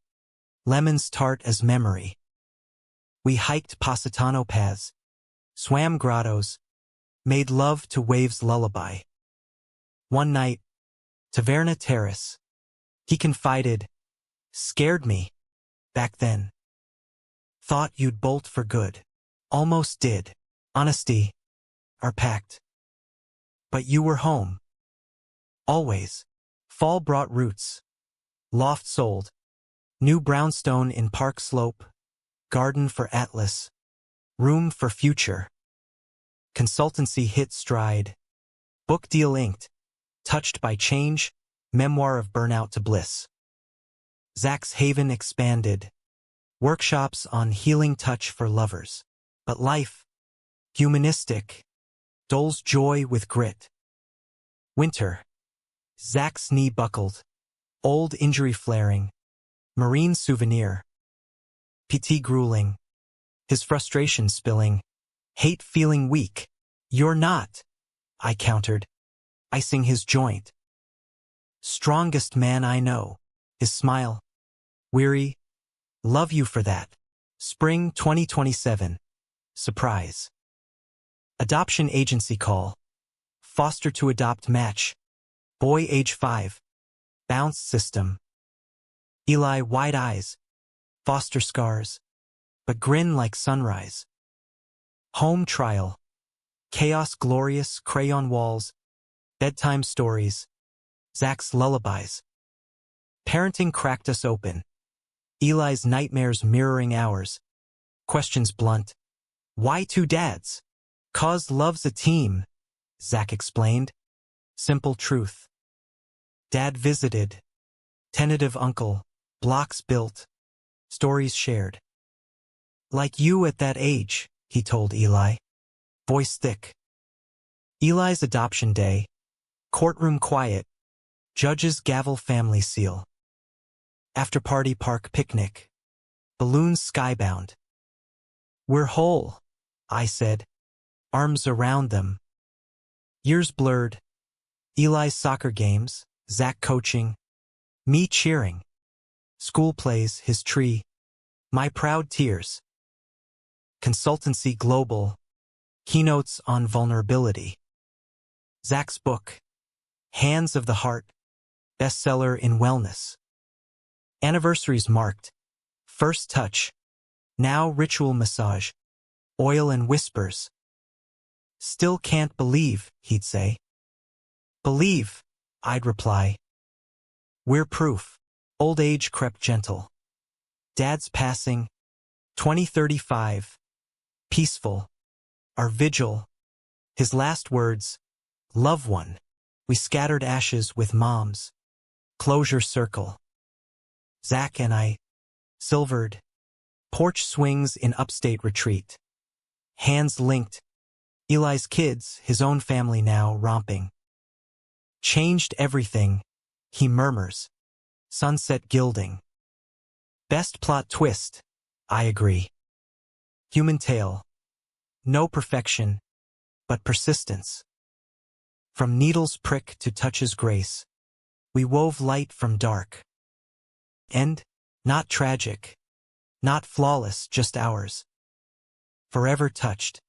Lemons tart as memory. We hiked Positano paths. Swam grottos. Made love to waves' lullaby. One night, Taverna Terrace. He confided. Scared me. Back then. Thought you'd bolt for good. Almost did. Honesty. Our pact. But you were home. Always. Fall brought roots. Loft sold. New brownstone in Park Slope. Garden for Atlas. Room for future. Consultancy hit stride. Book deal inked. Touched by change. Memoir of burnout to bliss. Zach's haven expanded. Workshops on healing touch for lovers. But life. Humanistic. Doles joy with grit. Winter. Zach's knee buckled. Old injury flaring. Marine souvenir. PT grueling. His frustration spilling. Hate feeling weak. You're not, I countered, icing his joint. Strongest man I know. His smile. Weary. Love you for that. Spring 2027. Surprise. Adoption agency call. Foster to adopt match. Boy age 5. Bounce system. Eli wide eyes. Foster scars. But grin like sunrise. Home trial. Chaos glorious crayon walls. Bedtime stories. Zach's lullabies. Parenting cracked us open. Eli's nightmares mirroring ours. Questions blunt. Why 2 dads? 'Cause love's a team, Zach explained. Simple truth. Dad visited. Tentative uncle. Blocks built. Stories shared. Like you at that age, he told Eli, voice thick. Eli's adoption day, courtroom quiet, judge's gavel family seal. After-party park picnic, balloons skybound. We're whole, I said, arms around them. Years blurred. Eli's soccer games, Zach coaching, me cheering. School plays, his tree, my proud tears. Consultancy global, keynotes on vulnerability. Zach's book, Hands of the Heart, bestseller in wellness. Anniversaries marked, first touch, now ritual massage, oil and whispers. Still can't believe, he'd say. Believe, I'd reply. We're proof. Old age crept gentle. Dad's passing, 2035. Peaceful. Our vigil. His last words, love one. We scattered ashes with moms. Closure circle. Zach and I, silvered. Porch swings in upstate retreat. Hands linked. Eli's kids, his own family now, romping. Changed everything, he murmurs. Sunset gilding. Best plot twist, I agree. Human tale. No perfection, but persistence. From needle's prick to touch's grace, we wove light from dark. End, not tragic, not flawless, just ours. Forever touched.